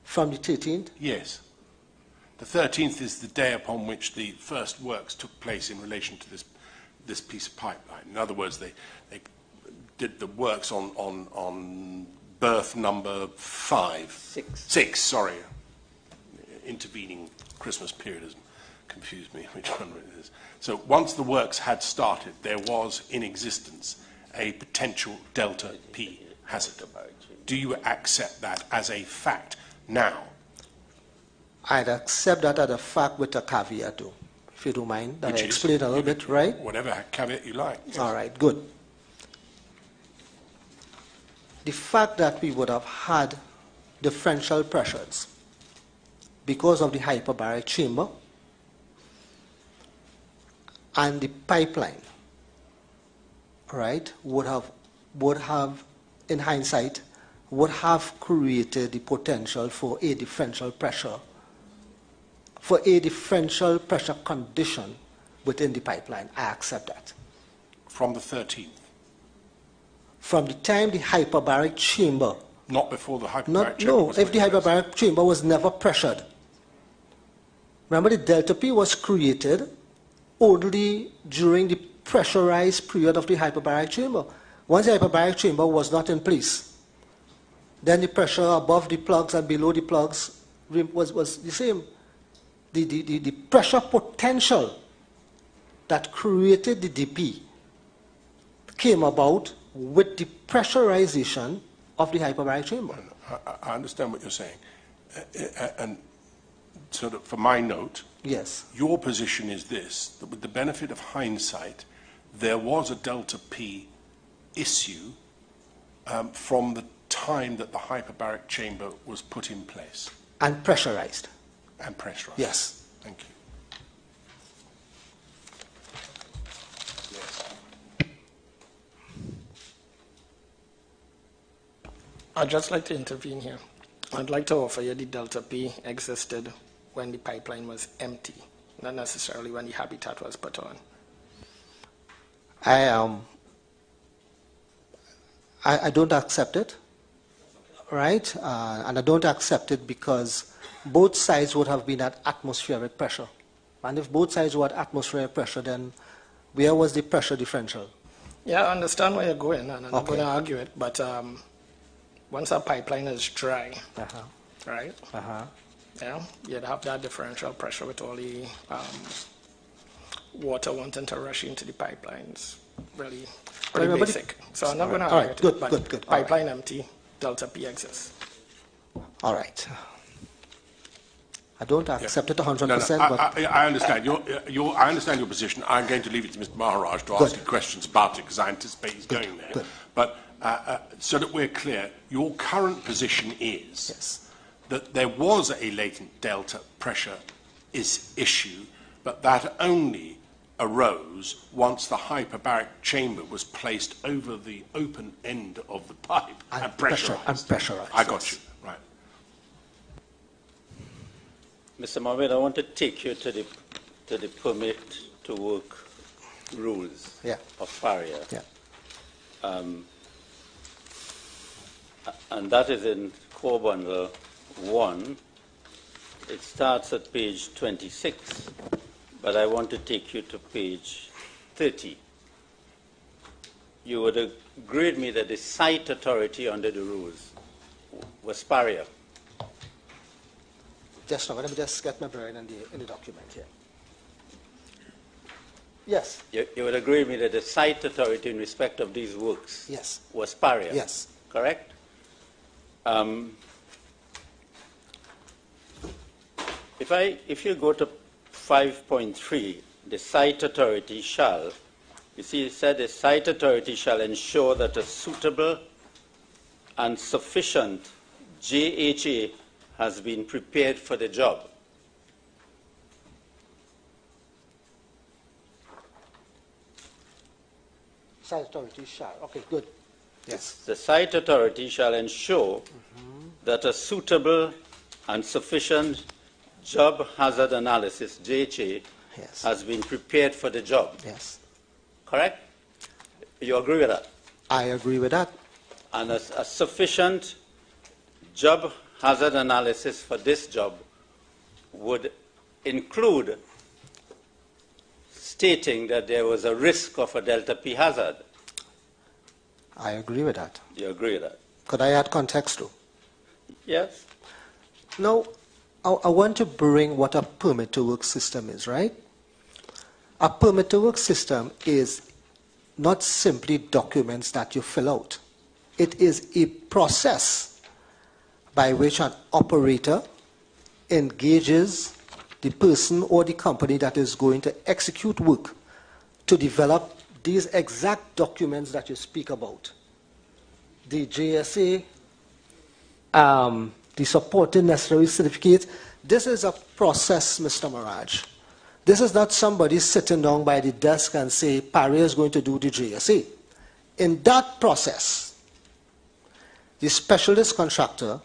From the 13th? Yes. The 13th is the day upon which the first works took place in relation to this piece of pipeline. In other words, they did the works on berth number 5. 6, sorry. Intervening Christmas period has confused me which one it is. So once the works had started, there was in existence a potential Delta P hazard. Do you accept that as a fact now? I'd accept that as a fact with a caveat, though, if you don't mind. That I explain a little bit, right? Whatever caveat you like. Yes. All right, good. The fact that we would have had differential pressures because of the hyperbaric chamber and the pipeline, right, would have, in hindsight, would have created the potential for a differential pressure, for a differential pressure condition within the pipeline. I accept that. From the 13th? From the time the hyperbaric chamber. Not before the hyperbaric chamber? No, if the hyperbaric chamber was never pressured. Remember, the Delta P was created only during the pressurized period of the hyperbaric chamber. Once the hyperbaric chamber was not in place, then the pressure above the plugs and below the plugs was the same. The pressure potential that created the DP came about with the pressurization of the hyperbaric chamber. I understand what you're saying. And so that for my note, yes, your position is this, that with the benefit of hindsight, there was a Delta P issue from the time that the hyperbaric chamber was put in place. And pressurized. And pressurized. Yes. Thank you. I'd just like to intervene here. I'd like to offer you the Delta P existed when the pipeline was empty, not necessarily when the habitat was put on. I don't accept it, right? And I don't accept it because both sides would have been at atmospheric pressure. And if both sides were at atmospheric pressure, then where was the pressure differential? Yeah, I understand where you're going, and I'm not going to argue it, but once a pipeline is dry, right? Yeah, you'd have that differential pressure with all the water wanting to rush into the pipelines. Really pretty basic. So I'm not going to argue it. Good. Pipeline empty, Delta P exists. All right. I don't accept it 100%. No, I understand. I understand your position. I'm going to leave it to Mr. Maharaj to ask you questions about it because I anticipate he's going there. Good. But so that we're clear, your current position is that there was a latent delta pressure issue, but that only arose once the hyperbaric chamber was placed over the open end of the pipe and pressurized. I got you. Right. Mr. Mohammed, I want to take you to the permit to work rules of PARIA. And that is in core bundle 1. It starts at page 26, but I want to take you to page 30. You would agree with me that the site authority under the rules was PARIA. Just now, let me just get my brain in the document here. Yes. You would agree with me that the site authority in respect of these works yes. was PARIA? Yes. Correct? If you go to 5.3, the site authority shall, you see it said the site authority shall ensure that a suitable and sufficient JHA has been prepared for the job. Site authority shall. Okay, good. Yes. The site authority shall ensure that a suitable and sufficient job hazard analysis, JHA, Yes. has been prepared for the job. Yes. Correct? You agree with that? I agree with that. And a sufficient job hazard analysis for this job would include stating that there was a risk of a delta P hazard. I agree with that. You agree with that? Could I add context too? Yes. Now, I want to bring what a permit to work system is, right? A permit to work system is not simply documents that you fill out. It is a process by which an operator engages the person or the company that is going to execute work to develop these exact documents that you speak about. The JSA, the supporting necessary certificates. This is a process, Mr. Maraj. This is not somebody sitting down by the desk and say, PARIA is going to do the JSA. In that process, the specialist contractor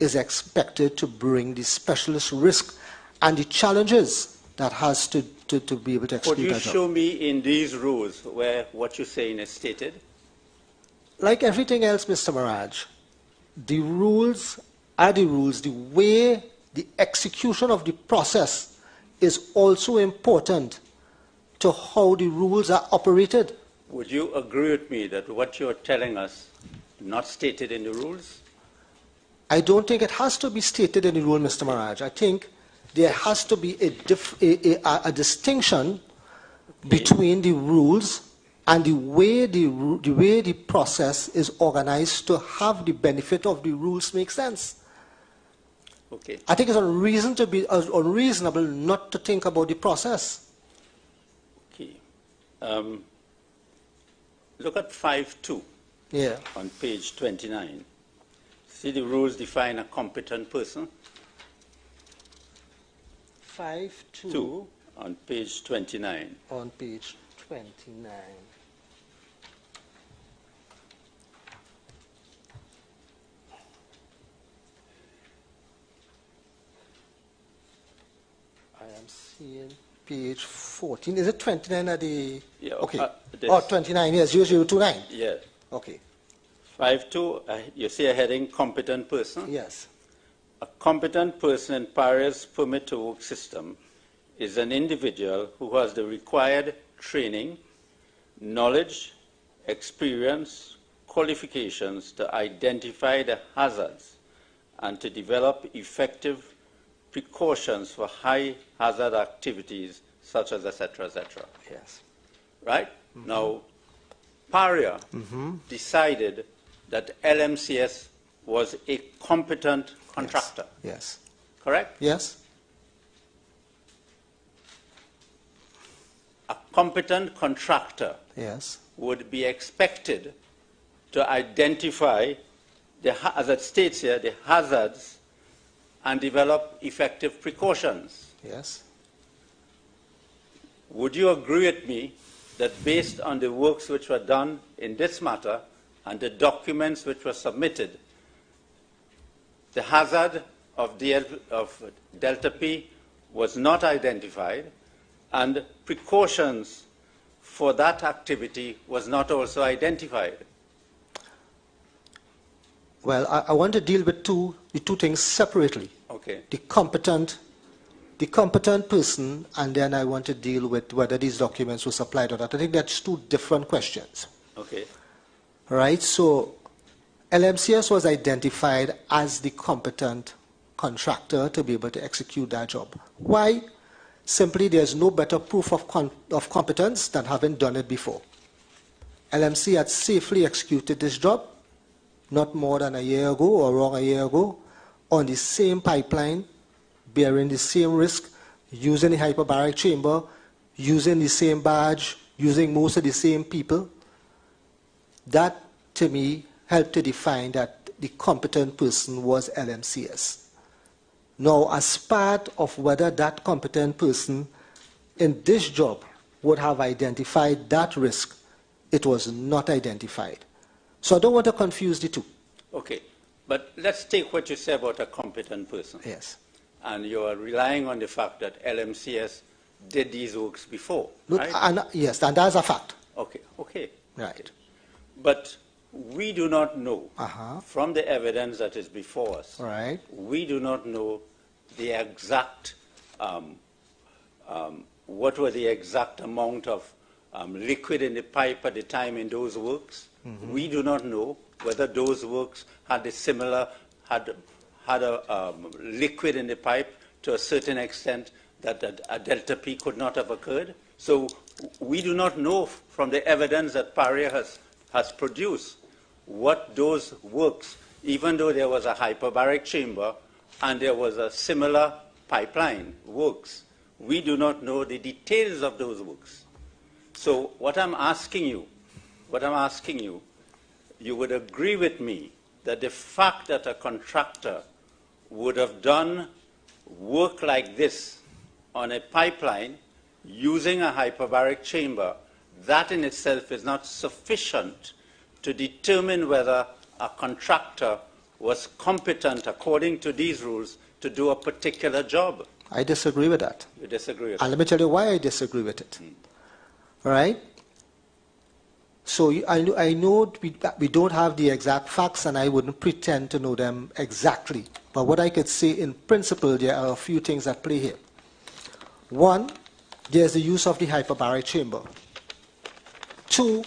is expected to bring the specialist risk and the challenges that has to be able to execute Could you that job. show me in these rules where what you're saying is stated? Like everything else, Mr. Maraj, the rules are the rules. The way the execution of the process is also important to how the rules are operated. Would you agree with me that what you're telling us is not stated in the rules? I don't think it has to be stated in the rule, Mr. Maraj. I think there has to be a distinction between the rules and the way the process is organized to have the benefit of the rules make sense. Okay. I think it's unreasonable not to think about the process. Okay. Look at 5.2 on page 29. See the rules define a competent person? 5.2 on page 29. On page 29. I am seeing page 14. Is it 29 at the... Yeah, okay. 29, yes, 0029. Yeah. Okay. 5.2, you see a heading, competent person? Yes. A competent person in PARIA's permit to work system is an individual who has the required training, knowledge, experience, qualifications to identify the hazards and to develop effective precautions for high hazard activities such as etc., etc. Yes. Right? Now, PARIA decided that LMCS was a competent contractor. Yes. Correct? Yes. A competent contractor would be expected to identify, as it states here, the hazards and develop effective precautions. Yes. Would you agree with me that based on the works which were done in this matter and the documents which were submitted, the hazard of delta P was not identified and precautions for that activity was not also identified? Well, I want to deal with the two things separately. Okay. The competent person, and then I want to deal with whether these documents were supplied or not. I think that's two different questions. Okay. Right? So LMCS was identified as the competent contractor to be able to execute that job. Why? Simply, there's no better proof of competence than having done it before. LMC had safely executed this job not more than a year ago or around a year ago on the same pipeline bearing the same risk, using the hyperbaric chamber, using the same badge, using most of the same people. That, to me, helped to define that the competent person was LMCS. Now, as part of whether that competent person in this job would have identified that risk, it was not identified. So I don't want to confuse the two. Okay, but let's take what you say about a competent person. Yes. And you are relying on the fact that LMCS did these works before, Look, right? and, yes, and that's a fact. Okay, okay. Right. But we do not know, from the evidence that is before us, right, we do not know the exact, what were the exact amount of liquid in the pipe at the time in those works. Mm-hmm. We do not know whether those works had a similar, had a liquid in the pipe to a certain extent that a delta P could not have occurred. So we do not know from the evidence that PARIA has produced what those works, even though there was a hyperbaric chamber and there was a similar pipeline works, we do not know the details of those works. So what I'm asking you, you would agree with me that the fact that a contractor would have done work like this on a pipeline using a hyperbaric chamber, that in itself is not sufficient to determine whether a contractor was competent, according to these rules, to do a particular job. I disagree with that. You disagree with and let me tell you why I disagree with it. All right? So I know we don't have the exact facts, and I wouldn't pretend to know them exactly. But what I could say in principle, there are a few things at play here. One, there's the use of the hyperbaric chamber. Two,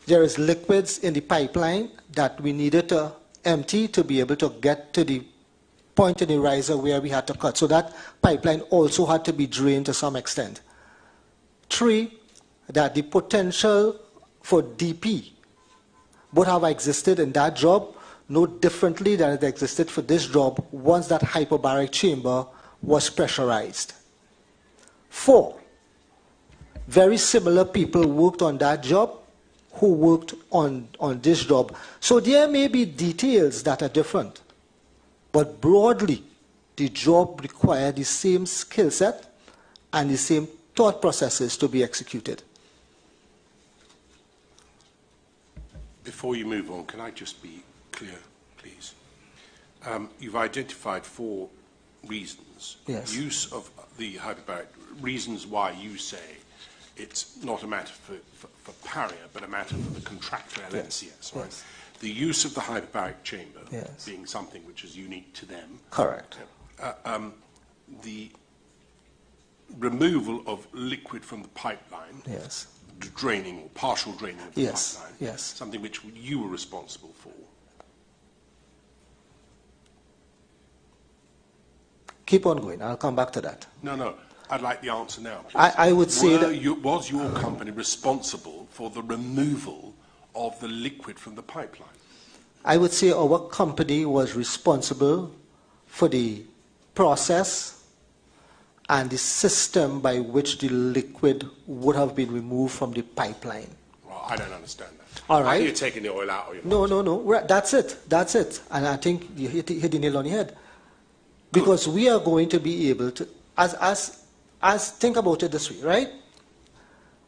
there is liquids in the pipeline that we needed to empty to be able to get to the point in the riser where we had to cut. So that pipeline also had to be drained to some extent. Three, that the potential for DP would have existed in that job no differently than it existed for this job once that hyperbaric chamber was pressurized. Four, very similar people worked on that job who worked on this job. So there may be details that are different, but broadly, the job required the same skill set and the same thought processes to be executed. Before you move on, can I just be clear, please? You've identified 4 reasons. Yes. Use of the hyperbaric, reasons why you say it's not a matter for PARIA, but a matter for the contractor LMCS, right? Yes. The use of the hyperbaric chamber yes. being something which is unique to them. Correct. The removal of liquid from the pipeline. Yes. Draining or partial draining of the yes. pipeline. Yes. Something which you were responsible for. Keep on going. I'll come back to that. No. I'd like the answer now, please. I would say was your company responsible for the removal of the liquid from the pipeline? I would say our company was responsible for the process and the system by which the liquid would have been removed from the pipeline. Well, I don't understand that. All right. You're taking the oil out of your No. That's it. And I think you hit the nail on the head. Because we are going to be able to, think about it this way, right?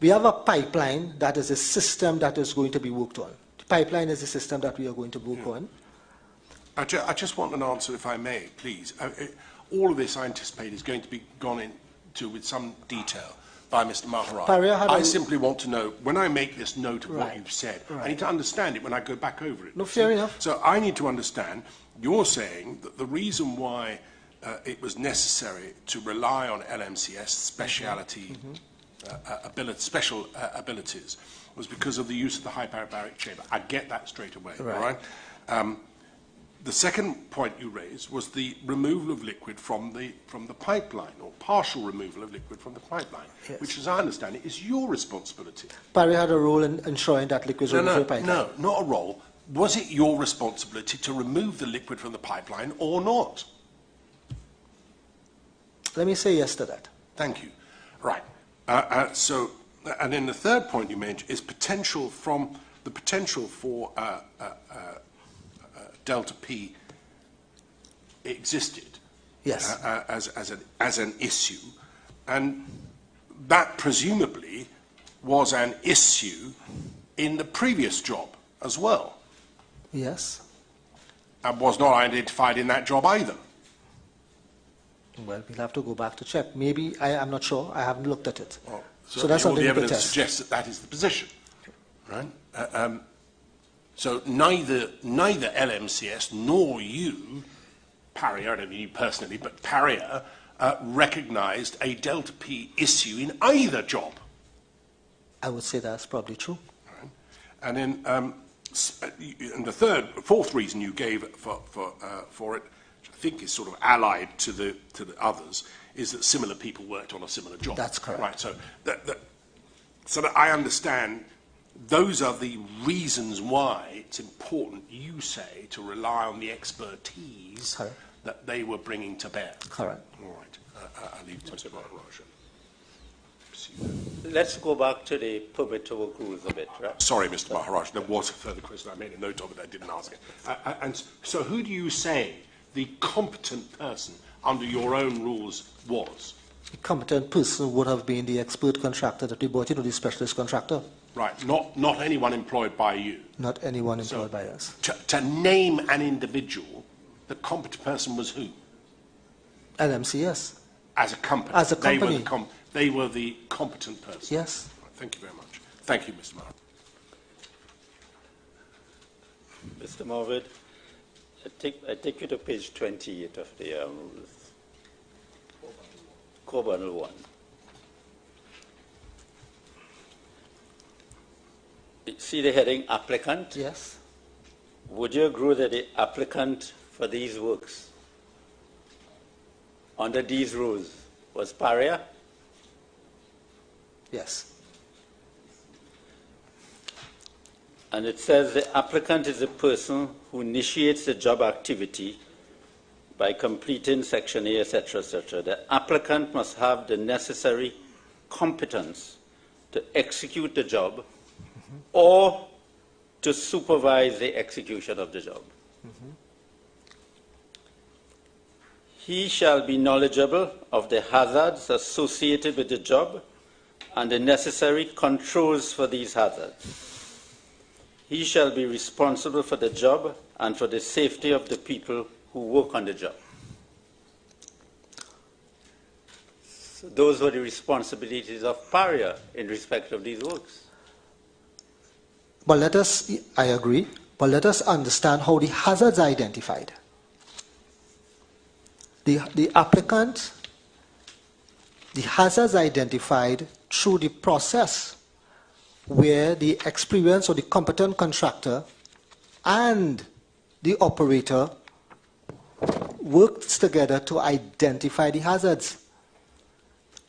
We have a pipeline that is a system that is going to be worked on. The pipeline is a system that we are going to work on. I just want an answer, if I may, please. All of this, I anticipate, is going to be gone into with some detail by Mr. Maharaj. I simply want to know, when I make this note of what you've said, I need to understand it when I go back over it. No, fair enough. So I need to understand, you're saying that the reason why it was necessary to rely on LMCS speciality, special abilities, was because of the use of the hyperbaric chamber. I get that straight away, all right? The second point you raised was the removal of liquid from the pipeline, or partial removal of liquid from the pipeline, which, as I understand it, is your responsibility. PARIA had a role in ensuring that liquid was removed from the pipeline. No, not a role. Was it your responsibility to remove the liquid from the pipeline or not? Let me say yes to that. Thank you. Right. And then the third point you mentioned is potential for Delta P existed. Yes. As an issue, and that presumably was an issue in the previous job as well. Yes. And was not identified in that job either. Well, we'll have to go back to check. Maybe, I'm not sure. I haven't looked at it. Well, so that's all something the we could evidence test. suggests that that is the position, right? So neither LMCS nor you, PARIA, I don't mean you personally, but PARIA recognised a Delta P issue in either job. I would say that's probably true. Right. And then and the fourth reason you gave for it, which I think is sort of allied to the others, is that similar people worked on a similar job. That's correct. Right. So so that I understand, those are the reasons why it's important, you say, to rely on the expertise Correct. that they were bringing to bear. Correct. All right. I'll leave it to Mr. Maharaj. Let's go back to the permit to work rules a bit, right? Sorry, Mr. Maharaj, there was a further question. I made a note of it, I didn't ask it. And so who do you say the competent person under your own rules was? The competent person would have been the expert contractor that we brought in, or the specialist contractor. Right, not anyone employed by you. Not anyone employed by us. To name an individual, the competent person was who? LMCS. As a company. As a company. They were the competent person. Yes. Right, thank you very much. Thank you, Mr. Maharaj. Mr. Mohammed, I take you to page 28 of the rules. Core Bundle 1. See the heading applicant? Yes. Would you agree that the applicant for these works under these rules was PARIA? Yes. And it says the applicant is a person who initiates the job activity by completing Section A, etc., etc. The applicant must have the necessary competence to execute the job or to supervise the execution of the job. He shall be knowledgeable of the hazards associated with the job and the necessary controls for these hazards. He shall be responsible for the job and for the safety of the people who work on the job. So those were the responsibilities of PARIA in respect of these works. But I agree, but let us understand how the hazards are identified. The applicant, the hazards are identified through the process where the experienced or the competent contractor and the operator works together to identify the hazards.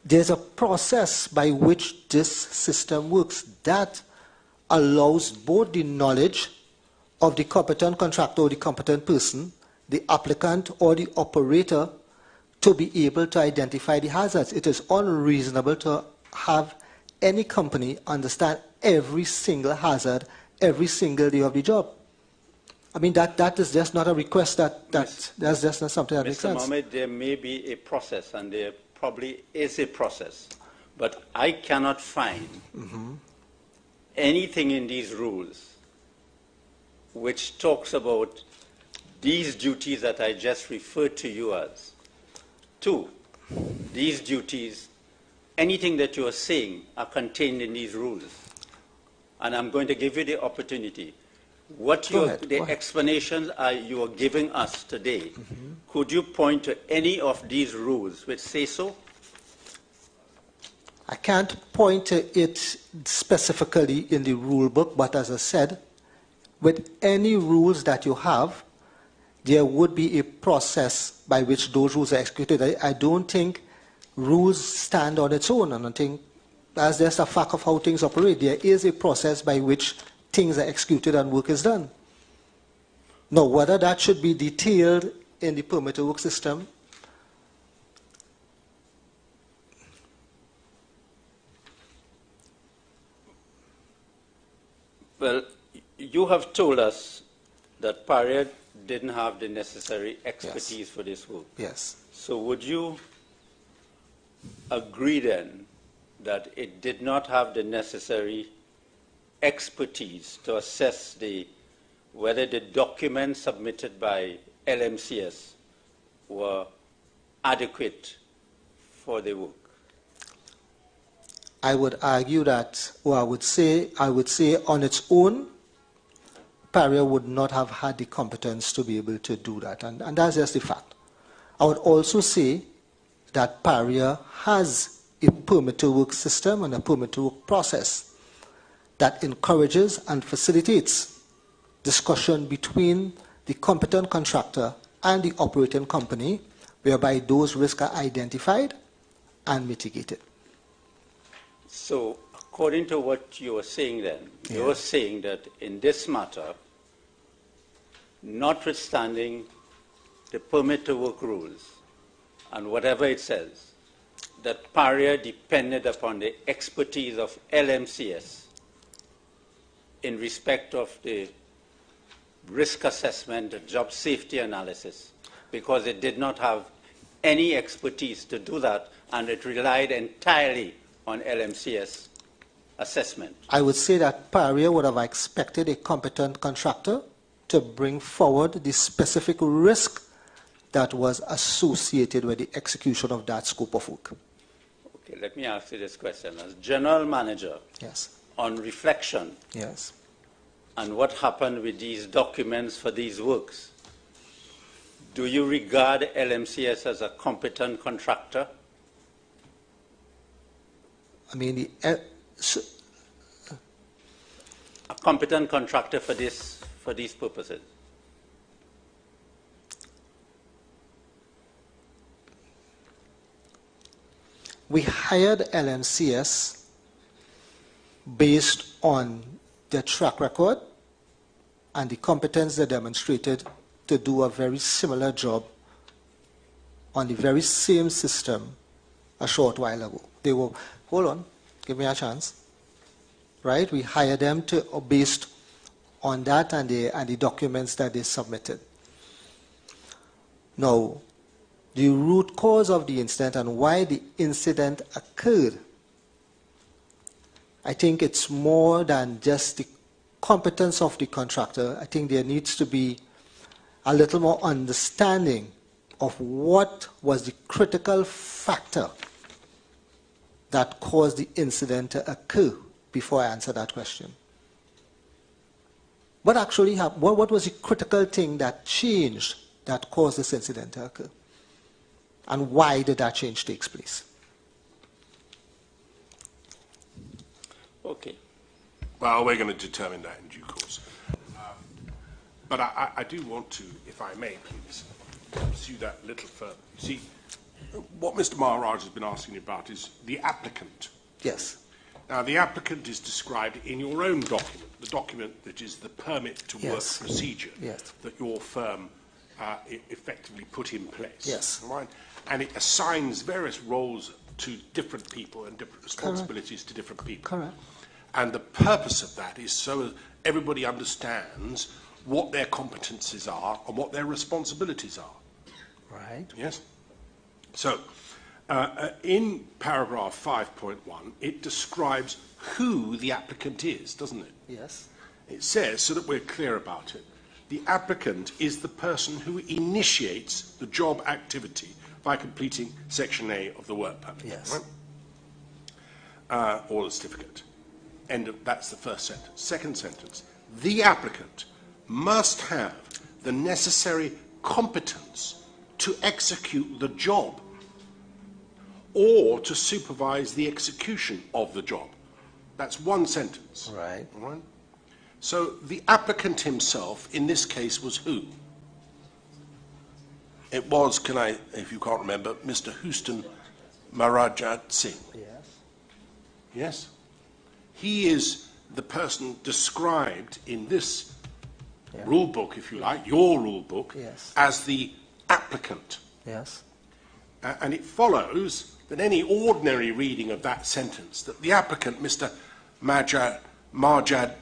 There's a process by which this system works that allows both the knowledge of the competent contractor or the competent person, the applicant or the operator, to be able to identify the hazards. It is unreasonable to have any company understand every single hazard every single day of the job. I mean, that is just not a request, that's just not something that makes sense. Mr. Mohammed, there may be a process, and there probably is a process, but I cannot find anything in these rules which talks about these duties that I just referred to you as. Two, these duties, anything that you are saying are contained in these rules. And I'm going to give you the opportunity. The explanations you are giving us today, could you point to any of these rules which say so? I can't point to it specifically in the rule book, but as I said, with any rules that you have, there would be a process by which those rules are executed. I don't think rules stand on its own. I don't think that's just a fact of how things operate. There is a process by which things are executed and work is done. Now, whether that should be detailed in the permit to work system, Well, you have told us that PARIA didn't have the necessary expertise for this work. Yes. So would you agree then that it did not have the necessary expertise to assess whether the documents submitted by LMCS were adequate for the work? I would argue that, or I would say on its own, PARIA would not have had the competence to be able to do that, and that's just the fact. I would also say that PARIA has a permit to work system and a permit to work process that encourages and facilitates discussion between the competent contractor and the operating company, whereby those risks are identified and mitigated. So, according to what you are saying then, you are saying that in this matter, notwithstanding the permit to work rules and whatever it says, that PARIA depended upon the expertise of LMCS in respect of the risk assessment and job safety analysis, because it did not have any expertise to do that, and it relied entirely on LMCS assessment. I would say that PARIA would have expected a competent contractor to bring forward the specific risk that was associated with the execution of that scope of work. Okay, let me ask you this question. As general manager, on reflection, and what happened with these documents for these works, do you regard LMCS as a competent contractor? I mean, a competent contractor for these purposes? We hired LMCS based on their track record and the competence they demonstrated to do a very similar job on the very same system a short while ago. They were, hold on, give me a chance. Right? We hired them based on that and the documents that they submitted. Now, the root cause of the incident and why the incident occurred, I think it's more than just the competence of the contractor. I think there needs to be a little more understanding of what was the critical factor that caused the incident to occur before I answer that question. What actually happened? What was the critical thing that changed that caused this incident to occur? And why did that change take place? Okay. Well, we're going to determine that in due course. But I do want to, if I may, please, pursue that a little further. You see, what Mr. Maharaj has been asking about is the applicant. Yes. Now, the applicant is described in your own document, the document that is the permit to work procedure that your firm effectively put in place. Yes. Right? And it assigns various roles to different people and different responsibilities to different people. Correct. And the purpose of that is so everybody understands what their competencies are and what their responsibilities are. Right. Yes? So, in paragraph 5.1, it describes who the applicant is, doesn't it? Yes. It says, so that we're clear about it, the applicant is the person who initiates the job activity by completing Section A of the work permit. Yes. Right? Or the certificate. That's the first sentence. Second sentence, the applicant must have the necessary competence to execute the job or to supervise the execution of the job. That's one sentence. Right. All right? So the applicant himself, in this case, was who? It was, if you can't remember, Mr. Houston Marajat Singh. Yes. Yes? He is the person described in this rule book, if you like, your rule book, as the applicant. Yes. And it follows that any ordinary reading of that sentence, that the applicant, Mr. Marjad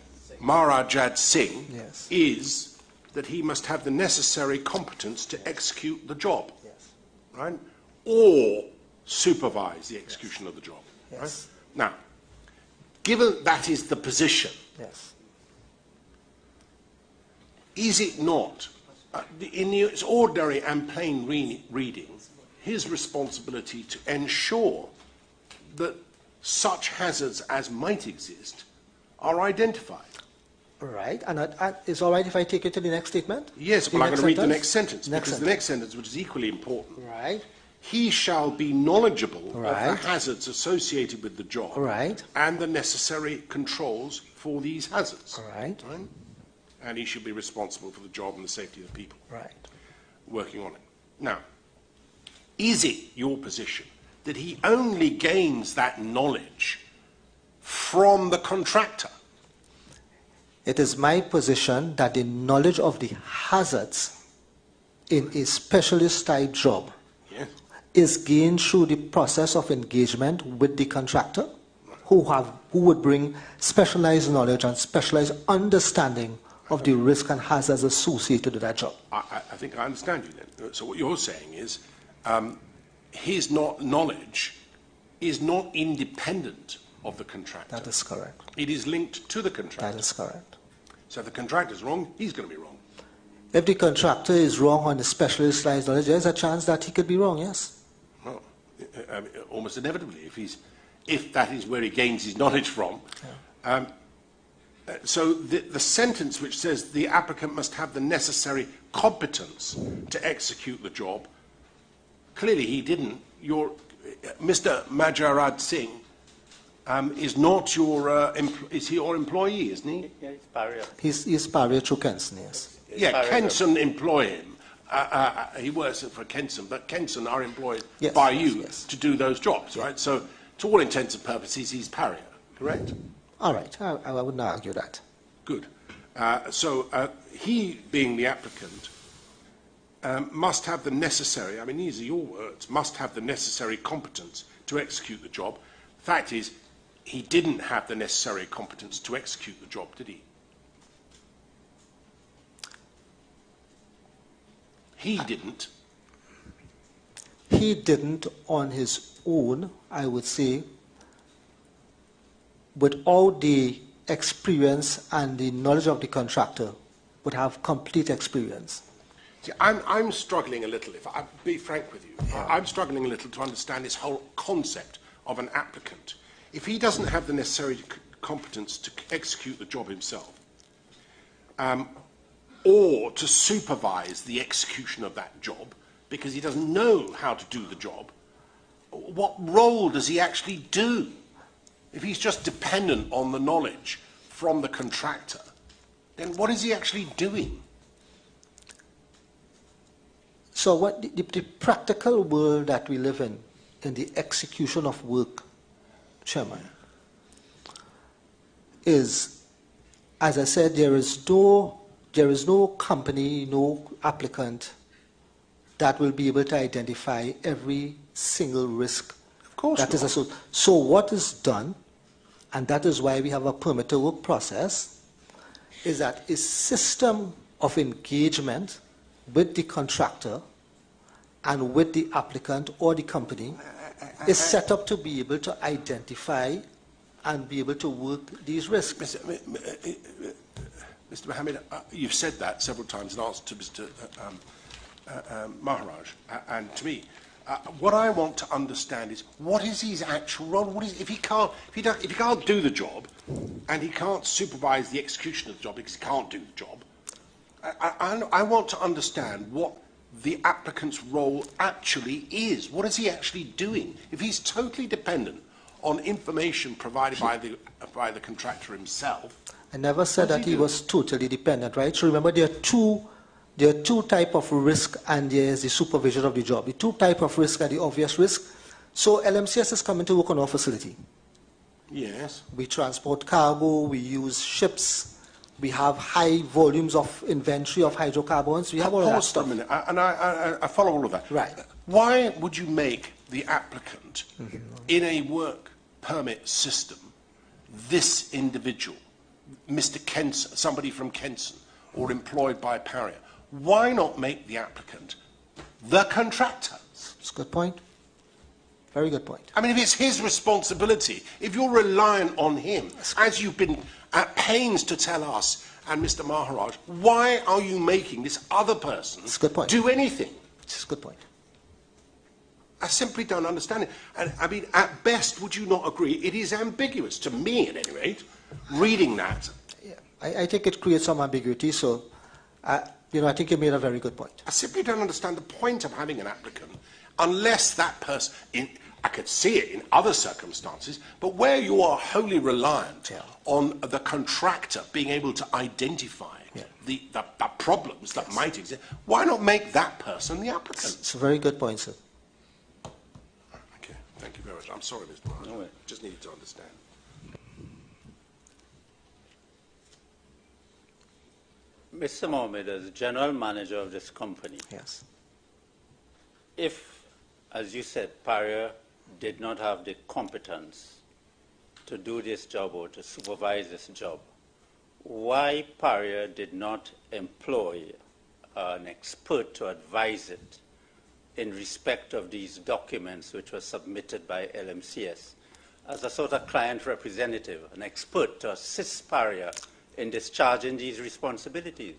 Maharajad Singh Yes. is that he must have the necessary competence to execute the job, Yes. right? Or supervise the execution of the job. Yes. Right? Now, given that is the position, Yes. is it not, in its ordinary and plain reading, his responsibility to ensure that such hazards as might exist are identified? Right, and it's all right if I take you to the next statement? Yes, The but I'm next going to read the sentence? next sentence, Next because sentence. the next sentence, which is equally important, Right, he shall be knowledgeable of Right. the hazards associated with the job Right. and the necessary controls for these hazards. right, Right? And he should be responsible for the job and the safety of the people right. working on it. Now, is it your position that he only gains that knowledge from the contractor? It is my position that the knowledge of the hazards in a specialist type job Yes. is gained through the process of engagement with the contractor, who would bring specialized knowledge and specialized understanding of the risk and hazards associated with that job. I think I understand you then. So what you're saying is his knowledge is not independent of the contractor. That is correct. It is linked to the contractor. That is correct. So if the contractor's wrong, he's going to be wrong. If the contractor is wrong on the specialized knowledge, there's a chance that he could be wrong, yes? Well, almost inevitably, if that is where he gains his knowledge from. Yeah. So the sentence which says the applicant must have the necessary competence to execute the job, clearly he didn't. Mr. Maharajad Singh is not your, is he your employee, isn't he? Yeah, it's PARIA. He's PARIA through Kenson, yes. Yeah, Kenson employ him. He works for Kenson, but Kenson are employed Yes, by yes, you yes. to do those jobs, right? So to all intents and purposes, he's PARIA, correct? All right, I wouldn't argue that. Good. So he, being the applicant, must have the necessary, I mean, these are your words, must have the necessary competence to execute the job. Fact is, he didn't have the necessary competence to execute the job, did he? He didn't. He didn't on his own, I would say, without the experience and the knowledge of the contractor, would have complete experience. See, I'm struggling a little, if I'll be frank with you, I'm struggling a little to understand this whole concept of an applicant. If he doesn't have the necessary competence to execute the job himself, or to supervise the execution of that job, because he doesn't know how to do the job, what role does he actually do? If he's just dependent on the knowledge from the contractor, then what is he actually doing? So what the practical world that we live in the execution of work, Chairman, is, as I said, there is no company, no applicant that will be able to identify every single risk that is associated. So what is done, and that is why we have a permit to work process, is that a system of engagement with the contractor and with the applicant or the company is set up to be able to identify and be able to work these risks. Mr. Muhammad, you've said that several times in answer to Mr. Maharaj and to me. What I want to understand is what is his actual role? What is, if he can't do the job and he can't supervise the execution of the job because he can't do the job, I want to understand what the applicant's role actually is. What is he actually doing? If he's totally dependent on information provided by the contractor himself. I never said that he was totally dependent, right? So remember, there are two types of risk, and there is the supervision of the job. The two types of risk are the obvious risk. So LMCS is coming to work on our facility. Yes. We transport cargo, we use ships, we have high volumes of inventory of hydrocarbons, we have all that stuff. Pause for a minute, and I follow all of that. Right. Why would you make the applicant in a work permit system this individual? Mr. Kenson, somebody from Kenson, or employed by PARIA? Why not make the applicant the contractor? That's a good point. Very good point. I mean, if it's his responsibility, if you're reliant on him, as you've been at pains to tell us and Mr. Maharaj, why are you making this other person do anything? It's a good point. I simply don't understand it. And I mean, at best, would you not agree? It is ambiguous, to me at any rate, reading that. Yeah, I think it creates some ambiguity, so, you know, I think you made a very good point. I simply don't understand the point of having an applicant unless that person, I could see it in other circumstances, but where you are wholly reliant on the contractor being able to identify the problems that might exist, why not make that person the applicant? It's a very good point, sir. Okay, thank you very much. I'm sorry, Mr. Maharaj. No, just needed to understand. Mr. Mohammed, as general manager of this company, if, as you said, PARIA did not have the competence to do this job or to supervise this job, why PARIA did not employ an expert to advise it in respect of these documents which were submitted by LMCS as a sort of client representative, an expert to assist PARIA in discharging these responsibilities?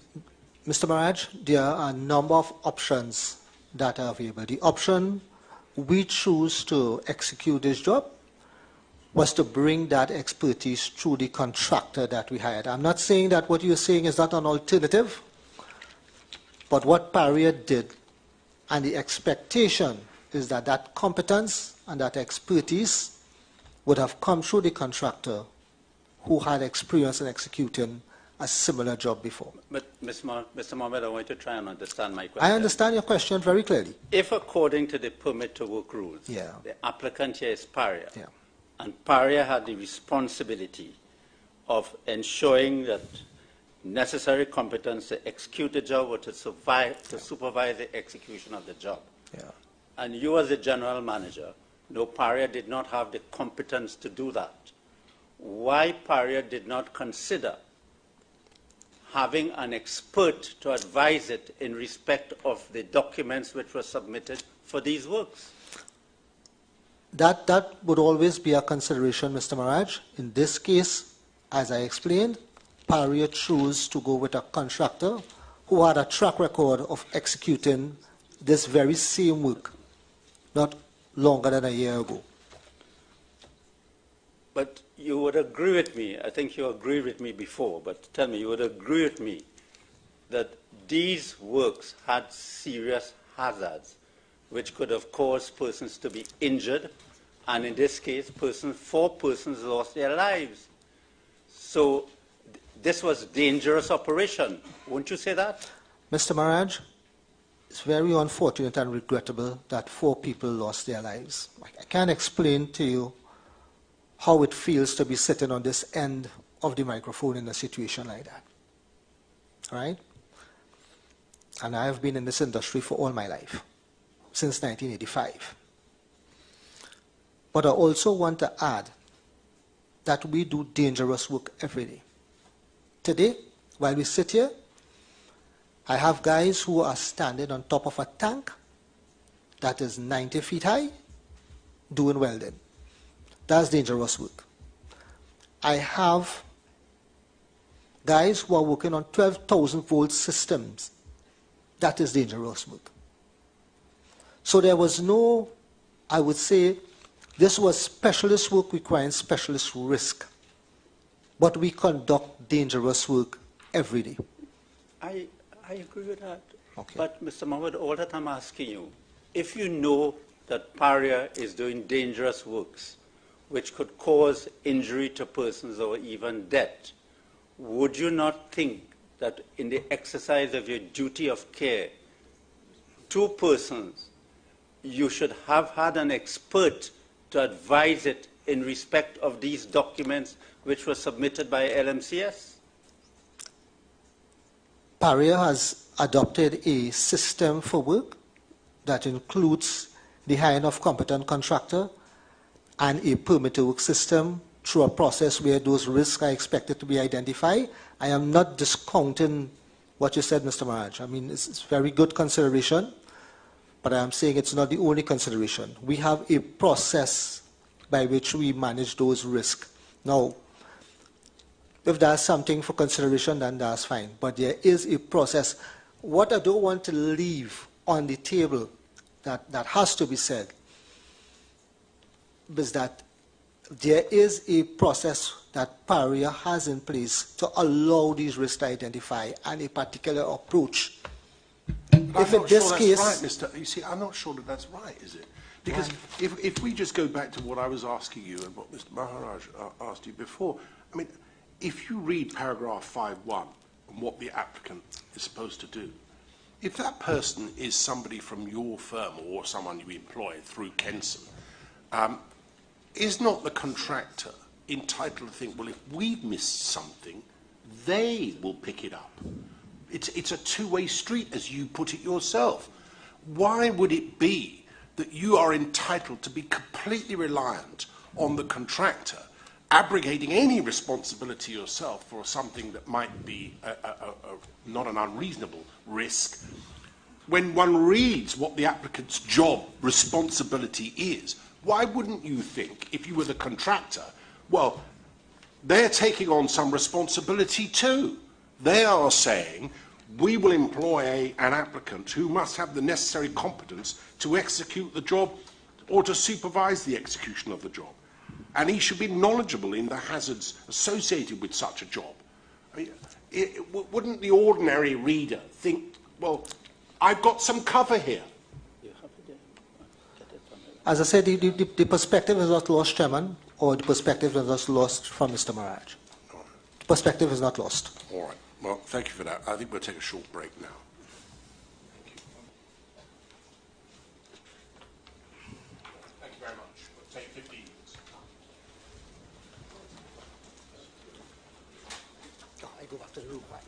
Mr. Maharaj, there are a number of options that are available. The option we choose to execute this job was to bring that expertise through the contractor that we hired. I'm not saying that what you're saying is not an alternative, but what PARIA did, and the expectation is that that competence and that expertise would have come through the contractor who had experience in executing a similar job before. But Mr. Mohammed, I want to try and understand my question. I understand your question very clearly. If according to the permit to work rules, the applicant here is PARIA, and PARIA had the responsibility of ensuring that necessary competence to execute the job or to supervise the execution of the job, and you as the general manager, no, PARIA did not have the competence to do that, why PARIA did not consider having an expert to advise it in respect of the documents which were submitted for these works? That would always be a consideration, Mr. Maharaj. In this case, as I explained, PARIA chose to go with a contractor who had a track record of executing this very same work, not longer than a year ago. But you would agree with me, I think you agreed with me before, but tell me, you would agree with me that these works had serious hazards which could have caused persons to be injured, and in this case, 4 persons lost their lives. So this was a dangerous operation. Wouldn't you say that? Mr. Maharaj, it's very unfortunate and regrettable that 4 people lost their lives. I can't explain to you how it feels to be sitting on this end of the microphone in a situation like that. All right? And I have been in this industry for all my life, since 1985. But I also want to add that we do dangerous work every day. Today, while we sit here, I have guys who are standing on top of a tank that is 90 feet high, doing welding. That's dangerous work. I have guys who are working on 12,000 volt systems. That is dangerous work. So there was no, I would say, this was specialist work requiring specialist risk. But we conduct dangerous work every day. I agree with that. Okay. But Mr. Mohammed, all that I'm asking you, if you know that PARIA is doing dangerous works, which could cause injury to persons or even death, would you not think that in the exercise of your duty of care, 2 persons, you should have had an expert to advise it in respect of these documents which were submitted by LMCS? PARIA has adopted a system for work that includes the hiring of competent contractor and a permit to work system through a process where those risks are expected to be identified. I am not discounting what you said, Mr. Maharaj. I mean, it's very good consideration, but I am saying it's not the only consideration. We have a process by which we manage those risks. Now, if that's something for consideration, then that's fine. But there is a process. What I don't want to leave on the table that has to be said is that there is a process that PARIA has in place to allow these risks to identify and a particular approach. If in this case, right, Mr. You see, I'm not sure that that's right, is it? Because if we just go back to what I was asking you and what Mr. Maharaj asked you before, I mean, if you read paragraph 5.1 and what the applicant is supposed to do, if that person is somebody from your firm or someone you employ through Kenson, is not the contractor entitled to think, well, if we've missed something, they will pick it up? It's a two-way street, as you put it yourself. Why would it be that you are entitled to be completely reliant on the contractor, abrogating any responsibility yourself for something that might be not an unreasonable risk, when one reads what the applicant's job responsibility is? Why wouldn't you think, if you were the contractor, well, they're taking on some responsibility too. They are saying, we will employ an applicant who must have the necessary competence to execute the job or to supervise the execution of the job. And he should be knowledgeable in the hazards associated with such a job. I mean, wouldn't the ordinary reader think, well, I've got some cover here? As I said, the perspective is not lost, Chairman, or the perspective is not lost from Mr. Maharaj. The perspective is not lost. All right. Well, thank you for that. I think we'll take a short break now. Thank you very much. We'll take 15 minutes. Oh, I go back to the room. Right.